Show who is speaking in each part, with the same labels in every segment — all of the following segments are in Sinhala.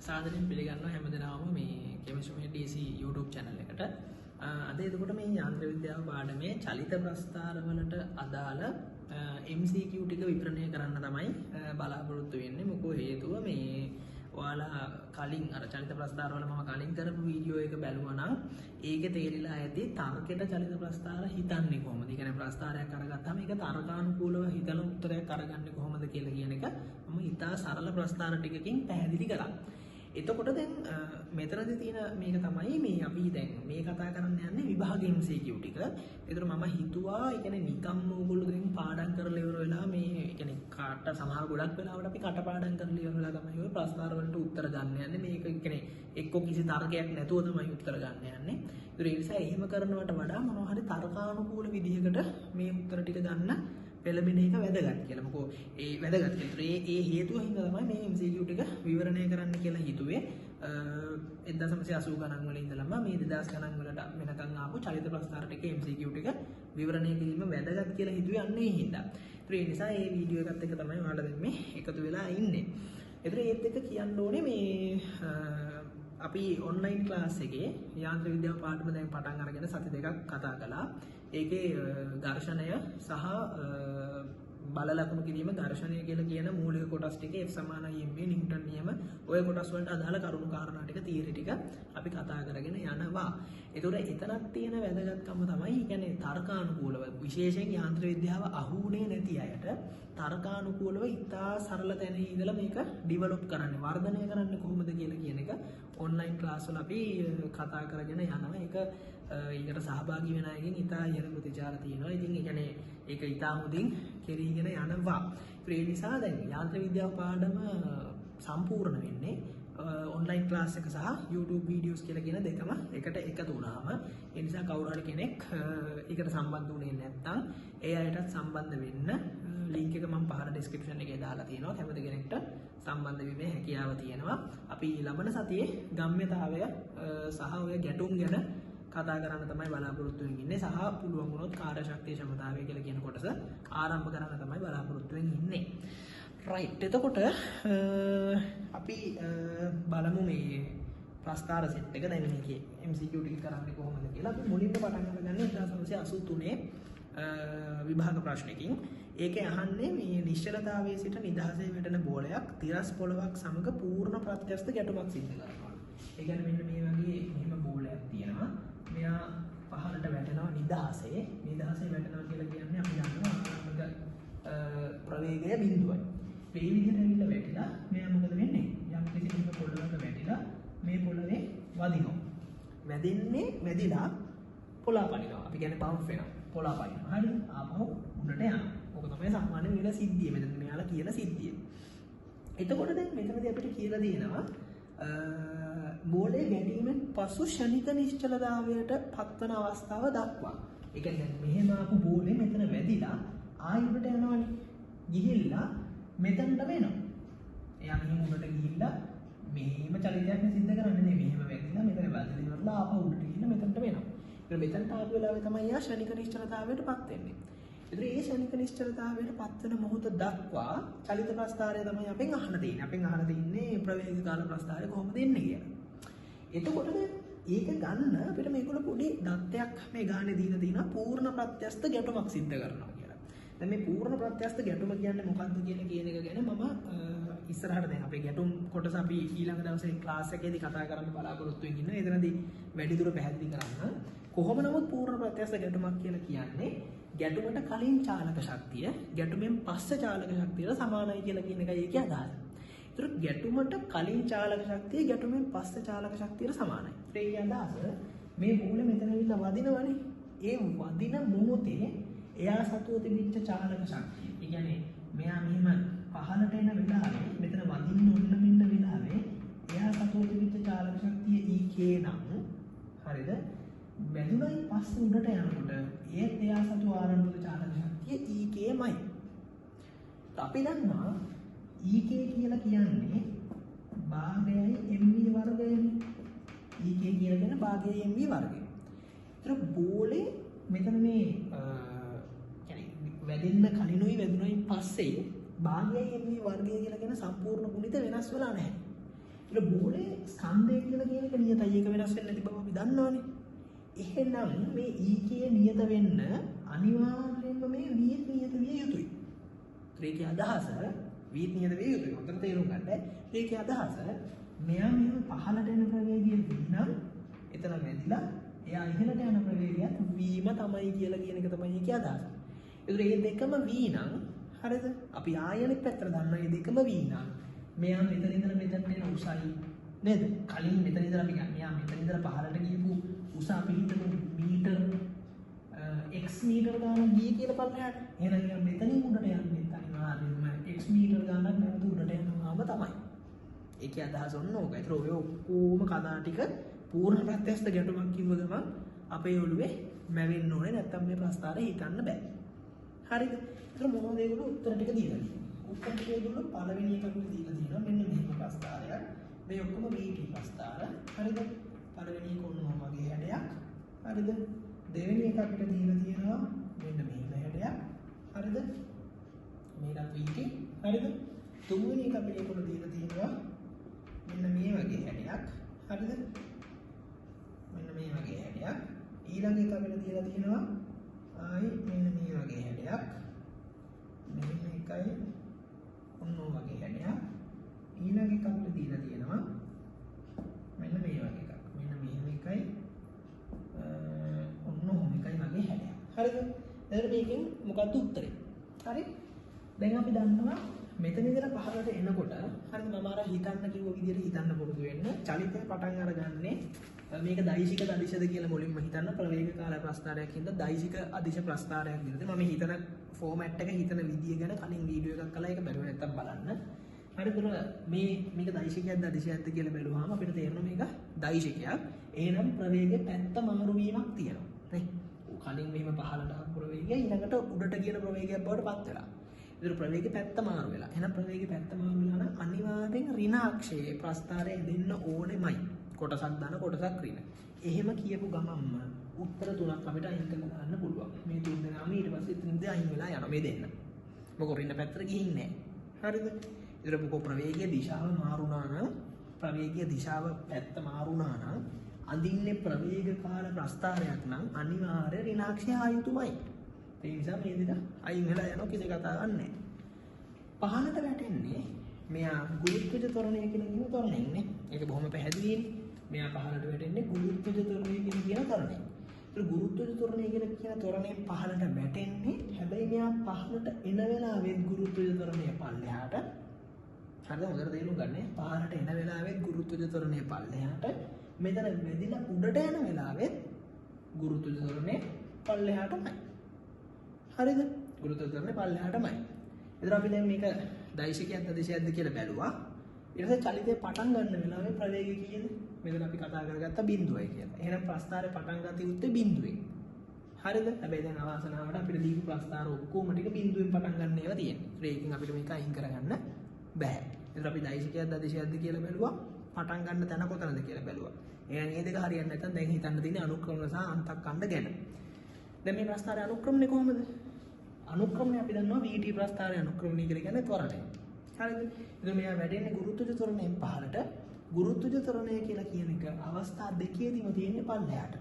Speaker 1: සාදරයෙන් පිළිගන්නවා හැමදෙනාම මේ කෙමිස්ට්‍රි DC YouTube channel එකට. අද එතකොට මේ යාන්ත්‍ර විද්‍යාව පාඩමේ චලිත ප්‍රස්ථාර වලට අදාළ MCQ ටික විවරණය කරන්න තමයි බලාපොරොත්තු වෙන්නේ. මොකෝ හේතුව මේ ඔයාලා කලින් අර චලිත ප්‍රස්ථාර වල මම කලින් කරපු වීඩියෝ එක බැලුවා නම් ඒකේ තේරිලා ඇති තර්කයට චලිත ප්‍රස්ථාර හිතන්නේ කොහොමද? ඒ කියන්නේ ප්‍රස්ථාරයක් අරගත්තාම ඒක තර්කානුකූලව හිතලා උත්තරයක් අරගන්නේ කොහොමද කියලා කියන එක මම ඉතා සරල ප්‍රස්ථාර ටිකකින් පැහැදිලි කරා. එතකොට දැන් මෙතනදී තියෙන මේක තමයි මේ අපි දැන් මේ කතා කරන්න යන්නේ විභාග MCQ ටික. ඒතර මම හිතුවා ඒ කියන්නේ නිකම්ම ඕගොල්ලෝ දැන් පාඩම් කරලා ඉවර වෙලා මේ ඒ කියන්නේ කාට සමහර ගොඩක් වෙලාවට අපි කට පාඩම් කරලා ඉවර වෙලා තමයි ඔය ප්‍රස්ථාර වලට උත්තර ගන්න යන්නේ. මේක කියන්නේ එක්ක කිසි තර්කයක් නැතුව තමයි උත්තර ගන්න යන්නේ. ඒතර ඒ නිසා එහෙම කරනවට වඩා මොනවා හරි තර්කානුකූල විදිහකට මේ උත්තර ටික ගන්න පෙළඹෙන එක වැදගත් කියලා. මොකෝ ඒ වැදගත් කියලා. ඒ හේතුව හින්දා තමයි මේ MCQ ටික විවරණය කරන්න කියලා හිතුවේ. 1980 ගණන් වල ඉඳලම මේ 2000 ගණන් වලට වෙනකන් ආපු චලිත ප්‍රස්ථාර ටික MCQ ටික විවරණය කිරීම වැදගත් කියලා හිතුවේ අන්නේ හින්දා. ඒ නිසා මේ වීඩියෝ එකත් එක්ක තමයි ඔයාලා දැන් මේ එකතු වෙලා ඉන්නේ. ඒතර ඒත් එක්ක කියන්න ඕනේ මේ අපි ඔන්ලයින් ක්ලාස් එකේ යාන්ත්‍ර විද්‍යාව පාඩම දැන් පටන් අරගෙන සති දෙකක් කතා කළා. ඒකේ ඝර්ෂණය සහ බල ලකුණු කිරීම ඝර්ෂණය කියලා කියන මූලික කොටස් ටික F සමාන ma නිව්ටන් නියම ඔය කොටස් වලට අදාළ කරුණු කාරණා ටික තියරි ටික අපි කතා කරගෙන යනවා. ඒතකොට එතනක් තියෙන වැදගත්කම තමයි කියන්නේ තර්කානුකූලව විශේෂයෙන් යාන්ත්‍ර විද්‍යාව අහුුනේ නැති අයට තර්කානුකූලව ඉතා සරල තැන ඉඳලා මේක ඩිවෙලොප් කරන්නේ වර්ධනය කරන්නේ කොහොමද කියලා කියන එක ඔන්ලයින් ක්ලාස් වල අපි කතා කරගෙන යනවා. ඒක ඒකට සහභාගී වෙන අයගෙන් ඉතා ඉහළ ප්‍රතිචාර තියෙනවා. ඉතින් ඒ කියන්නේ ඒක ඉතා හොඳින් කෙරීගෙන යනවා. ඒ නිසා දැන් යාන්ත්‍ර විද්‍යාව පාඩම සම්පූර්ණ වෙන්නේ ඔන්ලයින් ක්ලාස් එක සහ YouTube වීඩියෝස් කියලා කියන දෙකම එකට එකතු වුණාම ඒ නිසා කවුරු හරි කෙනෙක් ඒකට සම්බන්ධ වුණේ නැත්නම් ඒ අයටත් සම්බන්ධ වෙන්න ලින්ක් එක මම පහළ ඩිස්ක්‍රිප්ෂන් එකේ දාලා තියෙනවා. කැමති කෙනෙක්ට සම්බන්ධ වීමේ හැකියාව තියෙනවා. අපි ලබන සතියේ ගම්ම්‍යතාවය සහ ඔය ගැටුම් ගැන කතා කරන්න තමයි බලාපොරොත්තු වෙමින් ඉන්නේ සහ පුළුවන් වුණොත් කාර්යශක්තිය ක්ෂමතාවය කියලා කියන කොටස ආරම්භ කරන්න තමයි බලාපොරොත්තු වෙමින් ඉන්නේ. රයිට්. එතකොට අපි බලමු මේ ප්‍රස්ථාර සෙට් එක දැන් මේකේ MCQ ටික කරන්නේ කොහොමද කියලා. අපි මුලින්ම පටන් අරගන්නේ 1983 විභාග ප්‍රශ්නකින්. ඒකේ අහන්නේ මේ නිශ්චලතාවයේ සිට නිදහසේ වැටෙන බෝලයක් තිරස් පොළවක් සමග පූර්ණ ප්‍රත්‍යස්ත ගැටුමක් සිද්ධ කරනවා. ඒ කියන්නේ මෙන්න මේ වගේ මෙහෙම බෝලයක් තියෙනවා. මෙයා පහළට වැටෙනවා නිදහසේ. නිදහසේ වැටෙනවා කියලා කියන්නේ අපි දන්නවා ආරම්භක ප්‍රවේගය බිඳුවයි. මේ විදිහට ඇවිල්ලා වැටිලා මෙයා මොකද වෙන්නේ? යම් කිසි කෙනෙක් පොළොවට වැටිලා මේ පොළවේ වදිනවා. වැදිලා පොළා පනිනවා. අපි කියන්නේ බවුන්ස් වෙනවා. පොළා පනිනවා. හරිද? ආපහු උඩට යනවා. ඔක තමයි සාමාන්‍ය වෙන සිද්ධිය. මෙතන මෙයාලා කියන සිද්ධිය. එතකොට දැන් මෙතනදී අපිට කියලා දෙනවා බෝලේ ගැටීමෙන් පසු ෂණික නිශ්චලතාවයට පත්වන අවස්ථාව දක්වා. ඒ කියන්නේ මෙහෙම ආපු බෝලේ මෙතන වැදිලා ආයෙත් යනවනේ. ගිහිල්ලා මෙතනට වෙනවා. එයා මෙහෙම උඩට ගිහිල්ලා මෙහෙම චලිතයක් සිද්ධ කරන්නේ නෙමෙයි. මෙහෙම වැදිලා මෙතන වැදිලා ඉවරලා ආපහු උඩට ගිහිල්ලා මෙතනට වෙනවා. ඒක මෙතනට ආපු වෙලාවේ තමයි යා ෂණික නිශ්චලතාවයට පත් වෙන්නේ. ඒතර ඒ ෂණික නිශ්චලතාවයට පත්වන මොහොත දක්වා චලිත ප්‍රස්ථාරය තමයි අපෙන් අහන්න තියෙන්නේ. අපෙන් අහන්න තියෙන්නේ ප්‍රවේග කාල ප්‍රස්ථාරය කොහොමද එන්නේ කියලා. එතකොට ඒක ගන්න අපිට මේගොල්ලෝ පොඩි දත්තයක් මේ ගානේ දීලා තියෙනවා පූර්ණ ප්‍රත්‍යස්ත ගැටුමක් සිද්ධ කරනවා කියලා. දැන් මේ පූර්ණ ප්‍රත්‍යස්ත ගැටුම කියන්නේ මොකක්ද කියන එක ගැන මම ඉස්සරහට දැන් අපේ ගැටුම් කොටස අපි ඊළඟ දවසේ ක්ලාස් එකේදී කතා කරන්න බලාපොරොත්තු වෙමින් ඉන්නවා. එතනදී වැඩිදුර පැහැදිලි කරන්න. කොහොම නමුත් පූර්ණ ප්‍රත්‍යස්ත ගැටුමක් කියලා කියන්නේ ගැටුමට කලින් චාලක ශක්තිය ගැටුමෙන් පස්සේ චාලක ශක්තියට සමානයි කියලා කියන එකයි ඒකේ අදහස. ඒතර ගැටුමට කලින් චාලක ශක්තිය ගැටුමෙන් පස්සේ චාලක ශක්තියට සමානයි. ඒකේ අදහස මේ බෝලේ මෙතන විතර වදිනවනේ. ඒ වදින මොහොතේ එයා සතුව තිබිච්ච චාලක ශක්තිය. ඒ කියන්නේ මෙයා මෙහෙම පහළට එන වෙලාවේ මෙතන වදින්න ඕන මෙන්න වෙලාවේ එයා සතුව තිබිච්ච චාලක ශක්තිය EK නම් හරිද? වැදුනයි පස්සේ උඩට යනකොට ඒත් එයා සතුව ආරම්භක චාලක ශක්තිය EK-මයි. අපි දන්නවා EK කියලා කියන්නේ භාගයයි mv වර්ගයනේ. EK කියලා කියන භාගයයි mv වර්ගය. ඒතර බෝලේ මෙතන මේ වැදෙන්න කලිනුයි වැදුනයි පස්සේ භාගයයි mv වර්ගය කියලා කියන සම්පූර්ණ ගුණිත වෙනස් වෙලා නැහැ. ඒක බෝලේ ස්කන්ධය කියලා කියන එක නියතයි. ඒක වෙනස් වෙන්නේ නැති බව අපි දන්නවනේ. එහෙනම් මේ E කියේ නියත වෙන්න අනිවාර්යයෙන්ම මේ V නියත විය යුතුයි. ඒකේ අදහස V නියත විය යුතුයි. උතන තේරුම් ගන්න. ඒකේ අදහස මෙයා මෙහෙම පහළට එන ප්‍රවේගය V නම් එතන වැදිලා එයා ඉහළට යන ප්‍රවේගයත් V ම තමයි කියලා කියන එක තමයි ඒකේ අදහස. ඒතර මේ දෙකම V නම් හරිද? අපි ආයනික පැත්තට දන්නවා මේ දෙකම V නම් මෙයා මෙතන ඉඳලා මෙතනට එන උසයි නේද? කලින් මෙතන ඉඳලා අපි ගන්න. මෙයා මෙතන ඉඳලා පහළට ගිහපු උස අපි හිතමු මීටර් x මීටර ගානක් ගියේ කියලා බලන්න. එහෙනම් මෙතනින් උඩට යන්නේ අනිවාර්යයෙන්ම x මීටර ගානක් නැවත උඩට යනවාම තමයි. ඒකේ අදහස ඔන්න ඕක. ඒතර ඔය ඔක්කොම කතා ටික පූර්ණ ප්‍රත්‍යස්ත ගැටුමක් කිව්ව ගමන් අපේ ඔළුවේ මැවෙන්න ඕනේ. නැත්තම් මේ ප්‍රස්තාරය හිතන්න බෑ. හරිද? ඒතර මොනවද ඒගොල්ලෝ උත්තර ටික දීලා තියෙන්නේ? උත්තර ටික ඒගොල්ලෝ පළවෙනි එකකට දීලා තියෙනවා. මෙන්න මේක ප්‍රස්තාරයක්. මේ ඔක්කොම VT ප්‍රස්තාර. හරිද? පළවෙනි එක ඔන්න වගේ හැඩයක්. හරිද? දෙවෙනි එක අපිට දීලා තියෙනවා මෙන්න මේක හැඩයක්. හරිද? මේකත් VT. හරිද? තුන්වෙනි එක අපිට ඒකවල දීලා තියෙනවා මෙන්න මේ වගේ හැඩයක්. හරිද? මෙන්න මේ වගේ හැඩයක්. ඊළඟ එක අපිට දීලා තියෙනවා ආයි මෙන්න මේ වගේ හැඩයක්. මෙන්න එකයි ඔන්න වගේ හැඩයක්. ඊළඟ එක අපිට දීලා තියෙනවා මෙන්න මේ වගේ එකක්. මෙන්න මෙහෙම එකයි ඔන්න ඔහොම එකයි වගේ හැඩයක්. හරිද? එතකොට මේකෙන් මොකක්ද උත්තරේ? හරි? දැන් අපි දන්නවා මෙතන ඉඳලා පහළට එනකොට හරිද මම අර හිතන්න කිව්ව විදිහට හිතන්න පුරුදු වෙන්න. චලිතය පටන් අරගන්නේ මේක දෛශික අදිශද කියලා මුලින්ම හිතන්න ප්‍රවේග කාල ප්‍රස්ථාරයක් හින්දා දෛශික අදිශ ප්‍රස්ථාරයක් විදිහට මම හිතන ෆෝමැට් එක හිතන විදිය ගැන කලින් වීඩියෝ එකක් කළා. ඒක බැලුවා නැත්තම් බලන්න. හරිද? මේක දෛශිකයක්ද අදිශයක්ද කියලා බැලුවාම අපිට තේරෙනවා මේක දෛශිකයක්. එහෙනම් ප්‍රවේගයේ පැත්ත මාරු වීමක් තියෙනවා. නේ? කලින් මෙහෙම පහළට ආපු ප්‍රවේගය ඊළඟට උඩට කියන ප්‍රවේගයක් බවට පත් වෙලා. ඒතර ප්‍රවේගයේ පැත්ත මාරු වෙලා. එහෙනම් ප්‍රවේගයේ පැත්ත මාරු වෙලා නම් අනිවාර්යෙන් ඍණාක්ෂයේ ප්‍රස්ථාරය දෙන්න ඕනෙමයි. කොටසක් දාන කොටසක් ඍණ. එහෙම කියපු ගමන්ම උත්තර තුනක් අපිට අයින් කරලා දාන්න පුළුවන්. මේ තුන් දෙනාම ඊට පස්සේ ඉතින් අයින් වෙලා යනවා මේ දෙන්න. මොකද ඍණ පැත්තට ගිහින් නැහැ. හරිද? ඒතර මොකෝ ප්‍රවේගයේ දිශාව මාරුණා නම් ප්‍රවේගයේ දිශාව පැත්ත මාරුණා නම් අඳින්නේ ප්‍රවේග කාල ප්‍රස්ථාරයක් නම් අනිවාර්ය ඍණාක්ෂය ආයුතුමයි. ඒ නිසා මේ දෙක අයින් වෙලා යනවා කිසි කතාවක් නැහැ. පහළට වැටෙන්නේ මෙයා ගුරුත්වජ ත්වරණය කියන ත්වරණයෙන් නේ. ඒක බොහොම පැහැදිලිනේ. මෙයා පහළට වැටෙන්නේ ගුරුත්වජ ත්වරණය කියන ත්වරණයෙන්. ඒ ගුරුත්වජ ත්වරණය කියන ත්වරණයෙන් පහළට වැටෙන්නේ හැබැයි මෙයා පහළට එන වෙලාවෙත් ගුරුත්වජ ත්වරණය පල්ලෙහාට හරිද හොඳට තේරුම් ගන්න. පහළට එන වෙලාවෙත් ගුරුත්වජ ත්වරණය පල්ලෙහාට මෙතන වැදිලා උඩට යන වෙලාවෙත් ගුරුත්වජ ත්වරණය පල්ලෙහාටමයි. හරිද? ගුරුත්වජ ත්වරණය පල්ලෙහාටමයි. එතන අපි දැන් මේක දෛශිකයක්ද අදිශයක්ද කියලා බැලුවා. ඊට පස්සේ චලිතය පටන් ගන්න වෙලාවේ ප්‍රවේගය කීයද? මෙතන අපි කතා කරගත්ත බිඳුවයි කියලා. එහෙනම් ප්‍රස්ථාරය පටන් ගන්න යුත්තේ බිඳුවෙන්. හරිද? හැබැයි දැන් අවාසනාවට අපිට දීපු ප්‍රස්ථාර ඔක්කොම ටික බිඳුවෙන් පටන් ගන්න ඒවා තියෙනවා. ඒකෙන් අපිට මේක අයින් කරගන්න බෑ. එතන අපි දෛශිකයක්ද අදිශයක්ද කියලා බැලුවා. පටන් ගන්න තැන කොතනද කියලා බැලුවා. එහෙනම් මේ දෙක හරියන්නේ නැත්නම් දැන් හිතන්න තියෙන්නේ අනුක්‍රමණ සහ අන්තක්ඛණ්ඩ ගැන. දැන් මේ ප්‍රස්ථාරය අනුක්‍රමණය කොහොමද? අනුක්‍රමණය අපි දන්නවා VT ප්‍රස්ථාරය අනුක්‍රමණය කියලා කියන්නේ ත්වරණය. හරිද? ඉතින් මෙයා වැඩෙන්නේ ගුරුත්වජ ත්වරණයෙන් පහළට. ගුරුත්වජ ත්වරණය කියලා කියන එක අවස්ථා දෙකේදීම තියෙන්නේ පල්ලෙහාට.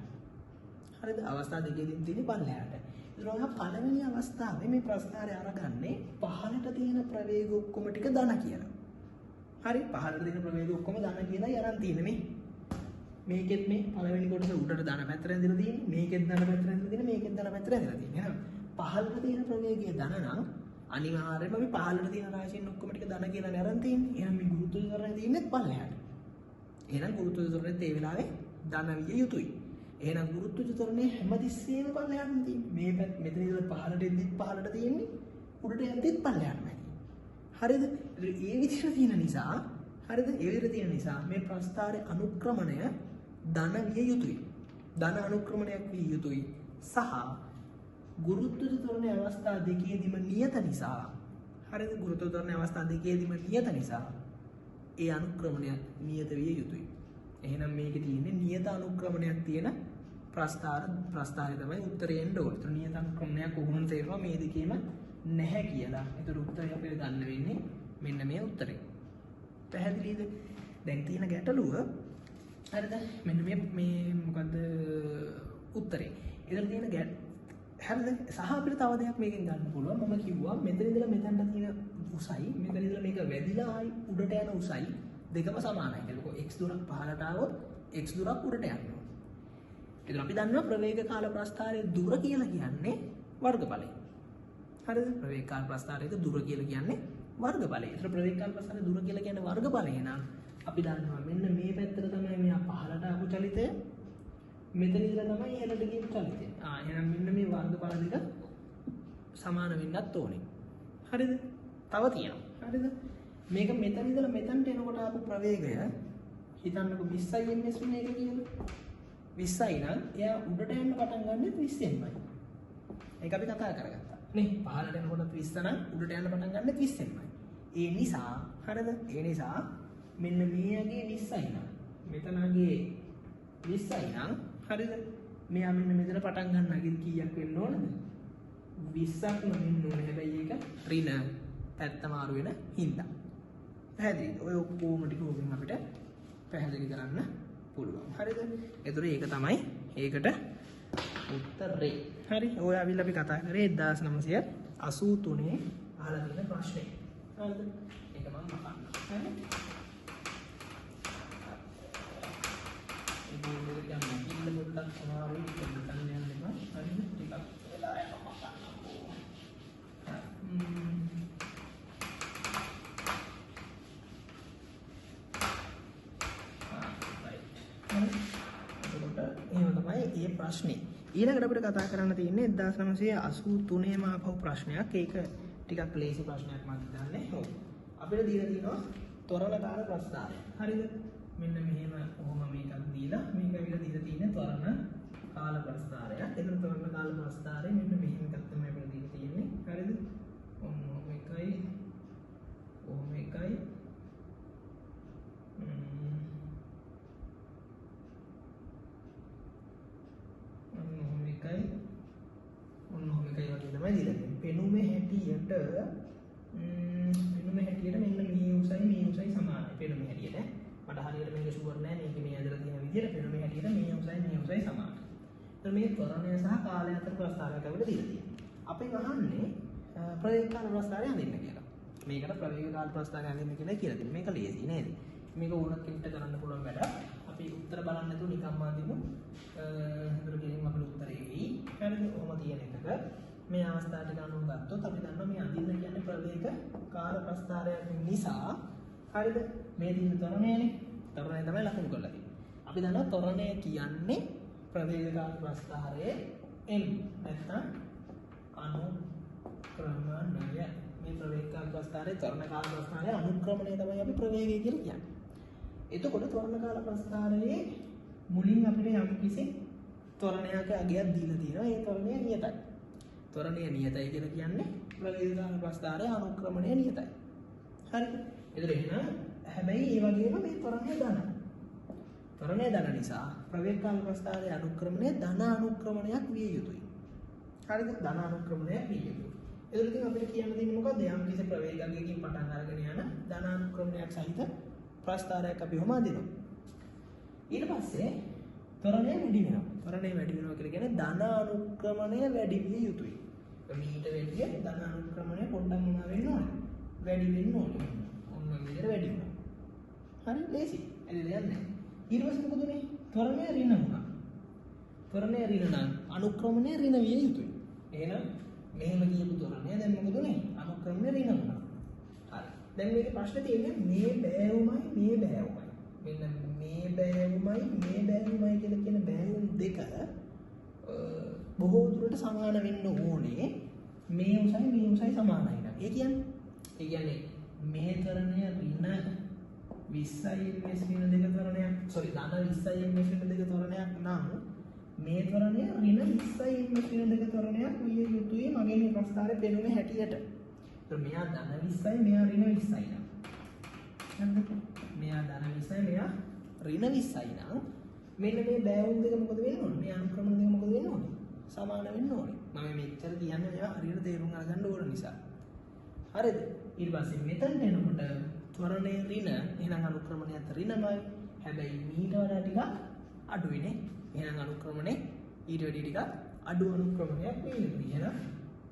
Speaker 1: හරිද? අවස්ථා දෙකේදීම තියෙන්නේ පල්ලෙහාට. ඉතින් ඔයා පළවෙනි අවස්ථාවේ මේ ප්‍රස්ථාරය අරගන්නේ පහළට තියෙන ප්‍රවේග ඔක්කොම ටික ධන කියලා. හරි? පහළට තියෙන ප්‍රවේග ඔක්කොම ධන කියලා යරන් තියෙන්නේ මේ. මේකෙත් මේ පළවෙනි කොටස උඩට ධන පැත්තට ඇඳලා තියෙන්නේ. මේකෙත් ධන පැත්තට ඇඳලා තියෙන්නේ. මේකෙත් ධන පැත්තට ඇඳලා තියෙන්නේ. එහෙනම් පහළට තියෙන ප්‍රවේගය ධන නම් අනිවාර්යයෙන්ම අපි පහළට තියෙන රාශියෙන් ඔක්කොම ටික ධන කියලා නරන් තියෙන්නේ. එහෙනම් මේ ගුරුත්වජ ත්වරණය තියෙන්නේ පල්ලෙහාට. එහෙනම් ගුරුත්වජ ත්වරණයත් ඒ වෙලාවේ ධන විය යුතුයි. එහෙනම් ගුරුත්වජ ත්වරණය හැමතිස්සෙම පල්ලෙහාටම තියෙන්නේ. මේ පැත්ත මෙතන ඉඳලා පහළට එද්දිත් පහළට තියෙන්නේ. උඩට යද්දිත් පල්ලෙහාටමයි. හරිද? ඒ විදිහට තියෙන නිසා හරිද? ඒ විදිහට තියෙන නිසා මේ ප්‍රස්ථාරයේ අනුක්‍රමණය ධන විය යුතුයි. ධන අනුක්‍රමණයක් විය යුතුයි. සහ ගුරුත්වජ ත්වරණය අවස්ථා දෙකේදීම නියත නිසා හරිද? ගුරුත්වජ ත්වරණය අවස්ථා දෙකේදීම නියත නිසා ඒ අනුක්‍රමණය නියත විය යුතුයි. එහෙනම් මේකේ තියෙන්නේ නියත අනුක්‍රමණයක් තියෙන ප්‍රස්ථාරය තමයි උත්තරේ එන්න ඕනේ. ඒතර නියත අනුක්‍රමණයක් කොහොමද තේරෙනවා මේ දෙකේම නැහැ කියලා. ඒතර උත්තරය අපිට ගන්න වෙන්නේ මෙන්න මේ උත්තරේ. පැහැදිලිද? දැන් තියෙන ගැටලුව හරිද මෙන්න මේ මොකද්ද උත්තරේ එතන තියෙන හරිද සහ අපිට තව දෙයක් මේකෙන් ගන්න පුළුවන් මම කිව්වා මෙතන ඉඳලා මෙතනට තියෙන උසයි මෙතන ඉඳලා මේක වැඩිලා ආයි උඩට යන උසයි දෙකම සමානයි එතකොට x දුරක් පහළට ආවොත් x දුරක් උඩට යනවා එතන අපි දන්නවා ප්‍රවේග කාල ප්‍රස්ථාරයේ දුර කියලා කියන්නේ වර්ගඵලය හරිද ප්‍රවේග කාල ප්‍රස්ථාරයක දුර කියලා කියන්නේ වර්ගඵලය එතන ප්‍රවේග කාල ප්‍රස්ථාරයේ දුර කියලා කියන්නේ වර්ගඵලය නම් අපි දන්නවා මෙන්න මේ පැත්තට තමයි මෙයා පහළට ආපු චලිතය මෙතන ඉඳලා තමයි ඉහළට ගිය චලිතය. එහෙනම් මෙන්න මේ වර්ගඵල දෙක සමාන වෙන්නත් ඕනේ. හරිද? තව තියෙනවා. හරිද? මේක මෙතන ඉඳලා මෙතනට එනකොට ආපු ප්‍රවේගය හිතන්නකො 20යි ms වෙන එක කියලා. 20යි නම් එයා උඩට යන්න පටන් ගන්නෙ 20ෙන්මයි. ඒක අපි කතා කරගත්තා. නේ පහළට එනකොට 20 නම් උඩට යන්න පටන් ගන්නෙ 20ෙන්මයි. ඒ නිසා හරිද? ඒ නිසා මෙන්න මේගේ 20යි නම් මෙතනගේ 20යි නම් හරිද මෙයා මෙන්න මෙතන පටන් ගන්න කීයක් වෙන්න ඕනද 20ක්ම වෙන්න ඕනේ හැබැයි ඒක ඍණ පැත්ත මාරු වෙන හින්දා පැහැදිලිද ඔය ඔක්කොම ටික ඕකෙන් අපිට පැහැදිලි කරන්න පුළුවන් හරිද ඒතර ඒක තමයි ඒකට උත්තරේ හරි ඔය අවිල අපි කතා කරේ 1983 අහලා තියෙන ප්‍රශ්නේ හරිද ඒක මම මහන්න හරි ඉන්න පොඩ්ඩක් සමාවෙන්න හිතන්න යන්න එපා. හරිද? ටිකක් වෙලා යනවා මකන්නකෝ. එහෙම තමයි මේ ප්‍රශ්නේ. ඊළඟට අපිට කතා කරන්න තියෙන්නේ 1983 මාපහුව ප්‍රශ්නයක්. ඒක ටිකක් ලේසි ප්‍රශ්නයක් මම හිතන්නේ. ඔව්. අපිට දීලා තියෙනවා ත්වරණ කාල ප්‍රස්ථාරය. හරිද? මෙන්න මෙහෙම කොහොම මේකක් දීලා මේක විතර දීලා තියෙන ත්වරණ කාල ප්‍රස්ථාරයක්. එතන ත්වරණ කාල ප්‍රස්ථාරය මෙන්න මෙහෙම එකක් තමයි අපිට දීලා තියෙන්නේ. හරිද? ඔන්න මේකයි ඔහොම එකයි ඔන්න එකයි වගේ තමයි දීලා තියෙන්නේ. පෙනුමේ හැටියට මෙන්න මේ උසයි සමානයි. පෙනුමේ හැටියට මට හරියට මේක ෂුවර් නෑ මේක මේ ඇදලා තියෙන විදිහට පෙනුමේ හැටියට මේ උසයි සමානයි. එතන මේ ත්වරණය සහ කාලය අතර ප්‍රස්ථාරයක් අපිට දීලා තියෙනවා. අපෙන් අහන්නේ ප්‍රවේග කාල ප්‍රස්ථාරය අඳින්න කියලා. මේකට ප්‍රවේග කාල ප්‍රස්ථාරය අඳින්න කියලා තියෙනවා. මේක ලේසි නේද? මේක ඕනක් කෙනෙක්ට කරන්න පුළුවන් වැඩක්. අපි උත්තර බලන්න නැතුව නිකම්ම අඳිමු. හතර ගෙලින් අපේ උත්තරේ වෙයි. හරිද? ඔහොම තියෙන එකක මේ අවස්ථාව ටික අනුව ගත්තොත් අපි දන්නවා මේ අඳින්න කියන්නේ ප්‍රවේග කාල ප්‍රස්ථාරයක් නිසා හරිද? මේ දින ත්වරණයනේ. ත්වරණය තමයි ලකුණු කරලා තියෙන්නේ. අපි දන්නවා ත්වරණය කියන්නේ ප්‍රවේග කාල ප්‍රස්ථාරයේ m නැත්නම් අනුක්‍රමණය. මේ ප්‍රවේග කාල ප්‍රස්ථාරයේ ත්වරණ කාල ප්‍රස්ථාරයේ අනුක්‍රමණය තමයි අපි ප්‍රවේගය කියලා කියන්නේ. එතකොට ත්වරණ කාල ප්‍රස්ථාරයේ මුලින් අපිට යම් කිසි ත්වරණයක අගයක් දීලා තියෙනවා. ඒ ත්වරණය නියතයි. ත්වරණය නියතයි කියලා කියන්නේ ප්‍රවේග කාල ප්‍රස්ථාරයේ අනුක්‍රමණය නියතයි. හරිද? එතකොට එහෙනම් හැබැයි ඒ වගේම මේ ත්වරණය ධන. ත්වරණය ධන නිසා ප්‍රවේග කාල ප්‍රස්ථාරයේ අනුක්‍රමණය ධන අනුක්‍රමණයක් විය යුතුයි. හරිද? ධන අනුක්‍රමණයක් විය යුතුයි. එතකොට ඉතින් අපිට කියන්න තියෙන්නේ මොකද්ද? යම් කිසි ප්‍රවේගයකින් පටන් අරගෙන යන ධන අනුක්‍රමණයක් සහිත ප්‍රස්ථාරයක් අපි ඔහම අදිනවා. ඊට පස්සේ ත්වරණය වැඩි වෙනවා. ත්වරණය වැඩි වෙනවා කියලා කියන්නේ ධන අනුක්‍රමණය වැඩි විය යුතුයි. මීට වැඩිය ධන අනුක්‍රමණය පොඩ්ඩක් මොනවා වෙන්න ඕනේ? වැඩි වෙන්න ඕනේ. ඔන්න ඔය විදිහට වැඩි වෙනවා. හරි ලේසි. එන්නේ දෙයක් නැහැ. ඊට පස්සේ මොකද උනේ? ත්වරණය ඍණ වුණා. ත්වරණය ඍණ නම් අනුක්‍රමණය ඍණ විය යුතුයි. එහෙනම් මෙහෙම කියපු ත්වරණය දැන් මොකද උනේ? අනුක්‍රමණය ඍණ වුණා. හරි. දැන් මේකේ ප්‍රශ්නේ තියෙන්නේ මේ බෑවුමයි මෙන්න මේ බෑවුමයි කියලා කියන බෑවුම් දෙක බොහෝ දුරට සමාන වෙන්න ඕනේ. මේ උසයි සමානයි නම්. ඒ කියන්නේ මේ ත්වරණය ඍණ 20යි ms වෙන දෙක ත්වරණයක් ධන 20යි ms වෙන දෙක ත්වරණයක් නම් මේ ත්වරණය ඍණ 20යි ms වෙන දෙක ත්වරණයක් විය යුතුයි මගේ මේ ප්‍රස්ථාරයේ පෙනුමේ හැටියට. ඒත් මෙයා ධන 20යි මෙයා ඍණ 20යි නම්. හරිද? මෙයා ධන 20යි මෙයා ඍණ 20යි නම් මෙන්න මේ බෑවුම් දෙක මොකද වෙන්න ඕනේ? මේ අනුක්‍රමණ දෙක මොකද වෙන්න ඕනේ? සමාන වෙන්න ඕනේ. මම මෙච්චර කියන්නේ මේවා හරියට තේරුම් අරගන්න ඕන නිසා. හරිද? ඊට පස්සේ මෙතනට එනකොට ත්වරණය ඍණ එහෙනම් අනුක්‍රමණයත් ඍණමයි. හැබැයි මීට වඩා ටිකක් අඩුයිනේ. එහෙනම් අනුක්‍රමණය ඊට වැඩි ටිකක් අඩු අනුක්‍රමණයක් වෙන්නේ. එහෙනම්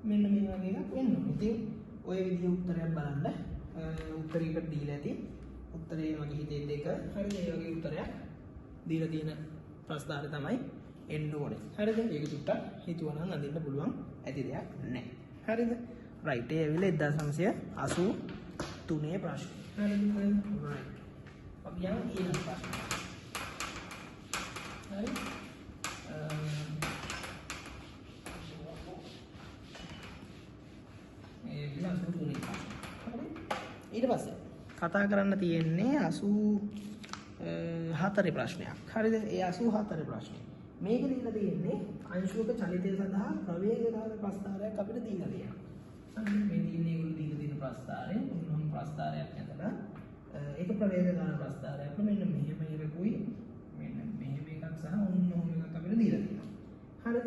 Speaker 1: මෙන්න මේ වගේ එකක් වෙන්න ඕනේ. ඉතින් ඔය විදිහේ උත්තරයක් බලන්න උත්තරයකට දීලා ඇති. උත්තරේ මගේ හිතේ දෙක. හරිද? මේ වගේ උත්තරයක් දීලා තියෙන ප්‍රස්තාරය තමයි එන්න ඕනේ. හරිද? ඒක චුට්ටක් හිතුවනම් අඳින්න පුළුවන් ඇති දෙයක් නැහැ. හරිද? රයිට්. ඒ ඇවිල්ලා 1983 ප්‍රශ්න. හරිද? රයිට්. අපි යමු ඊළඟ ප්‍රශ්න. හරි? ඊට පස්සේ කතා කරන්න තියෙන්නේ 84 ප්‍රශ්නයක්. හරිද? ඒ 84 ප්‍රශ්නේ. මේක දීලා තියෙන්නේ අංශුක චලිතය සඳහා ප්‍රවේගකාර ප්‍රස්තාරයක් අපිට දීලා තියෙනවා. හරි මේ තියෙන්නේ ඒගොල්ලෝ දීලා තියෙන ප්‍රස්තාරය. මොනම ප්‍රස්තාරයක් නැතලා ඒක ප්‍රවේගකාර ප්‍රස්තාරයක්. මෙන්න මෙහෙම එකකුයි මෙන්න මෙහෙම එකක් සහ ඔන්නෝම එකක් අපිට දීලා තියෙනවා. හරිද?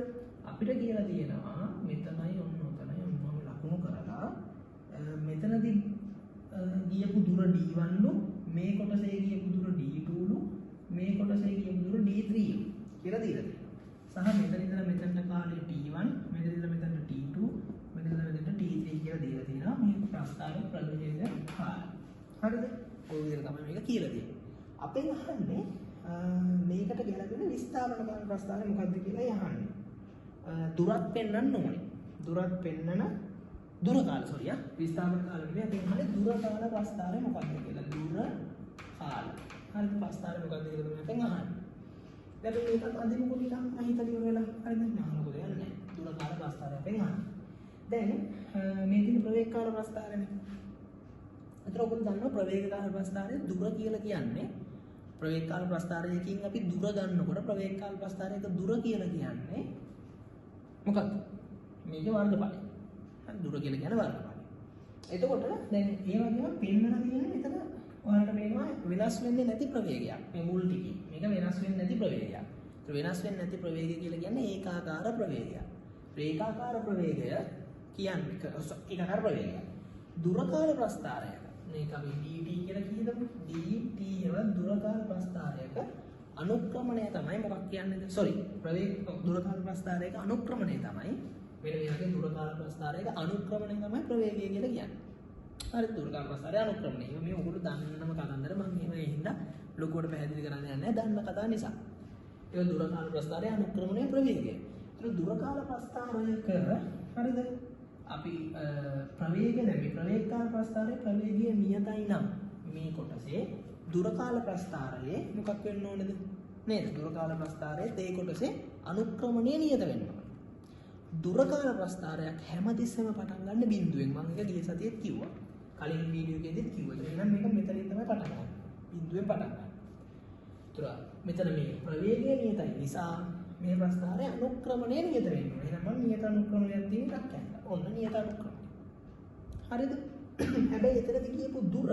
Speaker 1: අපිට කියලා තියෙනවා මෙතනයි ඔන්නෝතනයි ඔන්නෝම ලකුණු කරලා මෙතනදී ගියපු දුර d1 ලු මේ කොටසේ ගියපු දුර d2 ලු මේ කොටසේ ගියපු දුර d3 ලු කියලා දීලා තියෙනවා. සහ මෙතන ඉඳලා මෙතනට කාලේ t1 මෙතන ඉඳලා මෙතනට t2 මෙතන ඉඳලා මෙතනට t3 කියලා දීලා තියෙනවා. මේ ප්‍රස්තාර ප්‍රවේගය කාලය. හරිද? ඔය විදිහට තමයි මේක කියලා තියෙන්නේ. අපෙන් අහන්නේ මේකට ගැලපෙන විස්ථාපනකාර ප්‍රස්තාරය මොකක්ද කියලා අහන්නේ. දුරක් පෙන්වන්න ඕනේ. දුරක් පෙන්නන දුර කාල විස්ථාපන කාල නෙවෙයි අපි අහන්නේ දුර කාල ප්‍රස්තාරය මොකක්ද කියලා. දුර කාල. හරිද? ප්‍රස්තාරය මොකක්ද කියලා තමයි අපෙන් අහන්නේ. දැන් මේකත් අඳිමුකෝ නිකන් අහිතලිය වෙලා. හරිද? නහනකො දෙයක් නැහැ. දුර කාල ප්‍රස්තාරය අපෙන් අහන්නේ. දැන් මේ තියෙන ප්‍රවේගකාර ප්‍රස්තාරයනේ. අතන ඔයගොල්ලෝ දන්නවා ප්‍රවේගකාර ප්‍රස්තාරය දුර කියලා කියන්නේ ප්‍රවේගකාර ප්‍රස්තාරයකින් අපි දුර ගන්නකොට ප්‍රවේගකාර ප්‍රස්තාරයක දුර කියලා කියන්නේ මොකක්ද? මේක වර්ගඵලය. හරි දුර කියලා කියන්නේ වර්ගඵලය. එතකොට දැන් ඒ වගේම පෙන්වලා තියෙන්නේ මෙතන ඔයාලට පේනවා වෙනස් වෙන්නේ නැති ප්‍රවේගයක්. මේ මුල් ටිකේ. මේක වෙනස් වෙන්නේ නැති ප්‍රවේගයක්. ඒ වෙනස් වෙන්නේ නැති ප්‍රවේගය කියලා කියන්නේ ඒකාකාර ප්‍රවේගයක්. ඒකාකාර ප්‍රවේගය කියන්නේ ඒකාකාර ප්‍රවේගයක්. දුරකාල ප්‍රස්තාරයක මේක අපි dt කියලා කියදමු. dt එව දුරකාල ප්‍රස්තාරයක අනුක්‍රමණය තමයි මොකක් කියන්නේ? සෝරි ප්‍රවේග දුරකාල ප්‍රස්තාරයක අනුක්‍රමණය තමයි මෙන්න මේ වගේ දුරකාල ප්‍රස්තාරයක අනුක්‍රමණය තමයි ප්‍රවේගය කියලා කියන්නේ. හරි දුරකාල ප්‍රස්තාරය අනුක්‍රමණය. මේ ඔයගොල්ලෝ දන්නම කතන්දර මම එහෙම හින්දා ලොකුවට පැහැදිලි කරන්න යන්නේ නැහැ. දන්න කතාව නිසා. ඒක දුරකාල ප්‍රස්තාරය අනුක්‍රමණය ප්‍රවේගය. ඒක දුරකාල ප්‍රස්තාරයක හරිද? අපි ප්‍රවේගය නැමි ප්‍රවේගකාර ප්‍රස්තාරයේ ප්‍රවේගය නියතයි නම් මේ කොටසේ දුරකාල ප්‍රස්තාරයේ මොකක් වෙන්න ඕනද? නේද? දුරකාල ප්‍රස්තාරයේ ඒ කොටසේ අනුක්‍රමණය නියත වෙන්න ඕනේ. දුරකාල ප්‍රස්තාරයක් හැමතිස්සෙම පටන් ගන්න බිඳුවෙන්. මම ඒක ගිය සතියේත් කිව්වා. කලින් වීඩියෝ එකේදීත් කිව්වා. එහෙනම් මේක මෙතනින් තමයි පටන් ගන්න. බිඳුවෙන් පටන් ගන්න. ඒතර මෙතන මේ ප්‍රවේගය නියතයි නිසා මේ ප්‍රස්තාරය අනුක්‍රමණය නියත වෙන්න ඕනේ. එහෙනම් මම නියත අනුක්‍රමණයක් තියෙන එකක් කියන්න. ඔන්න නියත අනුක්‍රමණය. හරිද? හැබැයි එතනදී කියපු දුර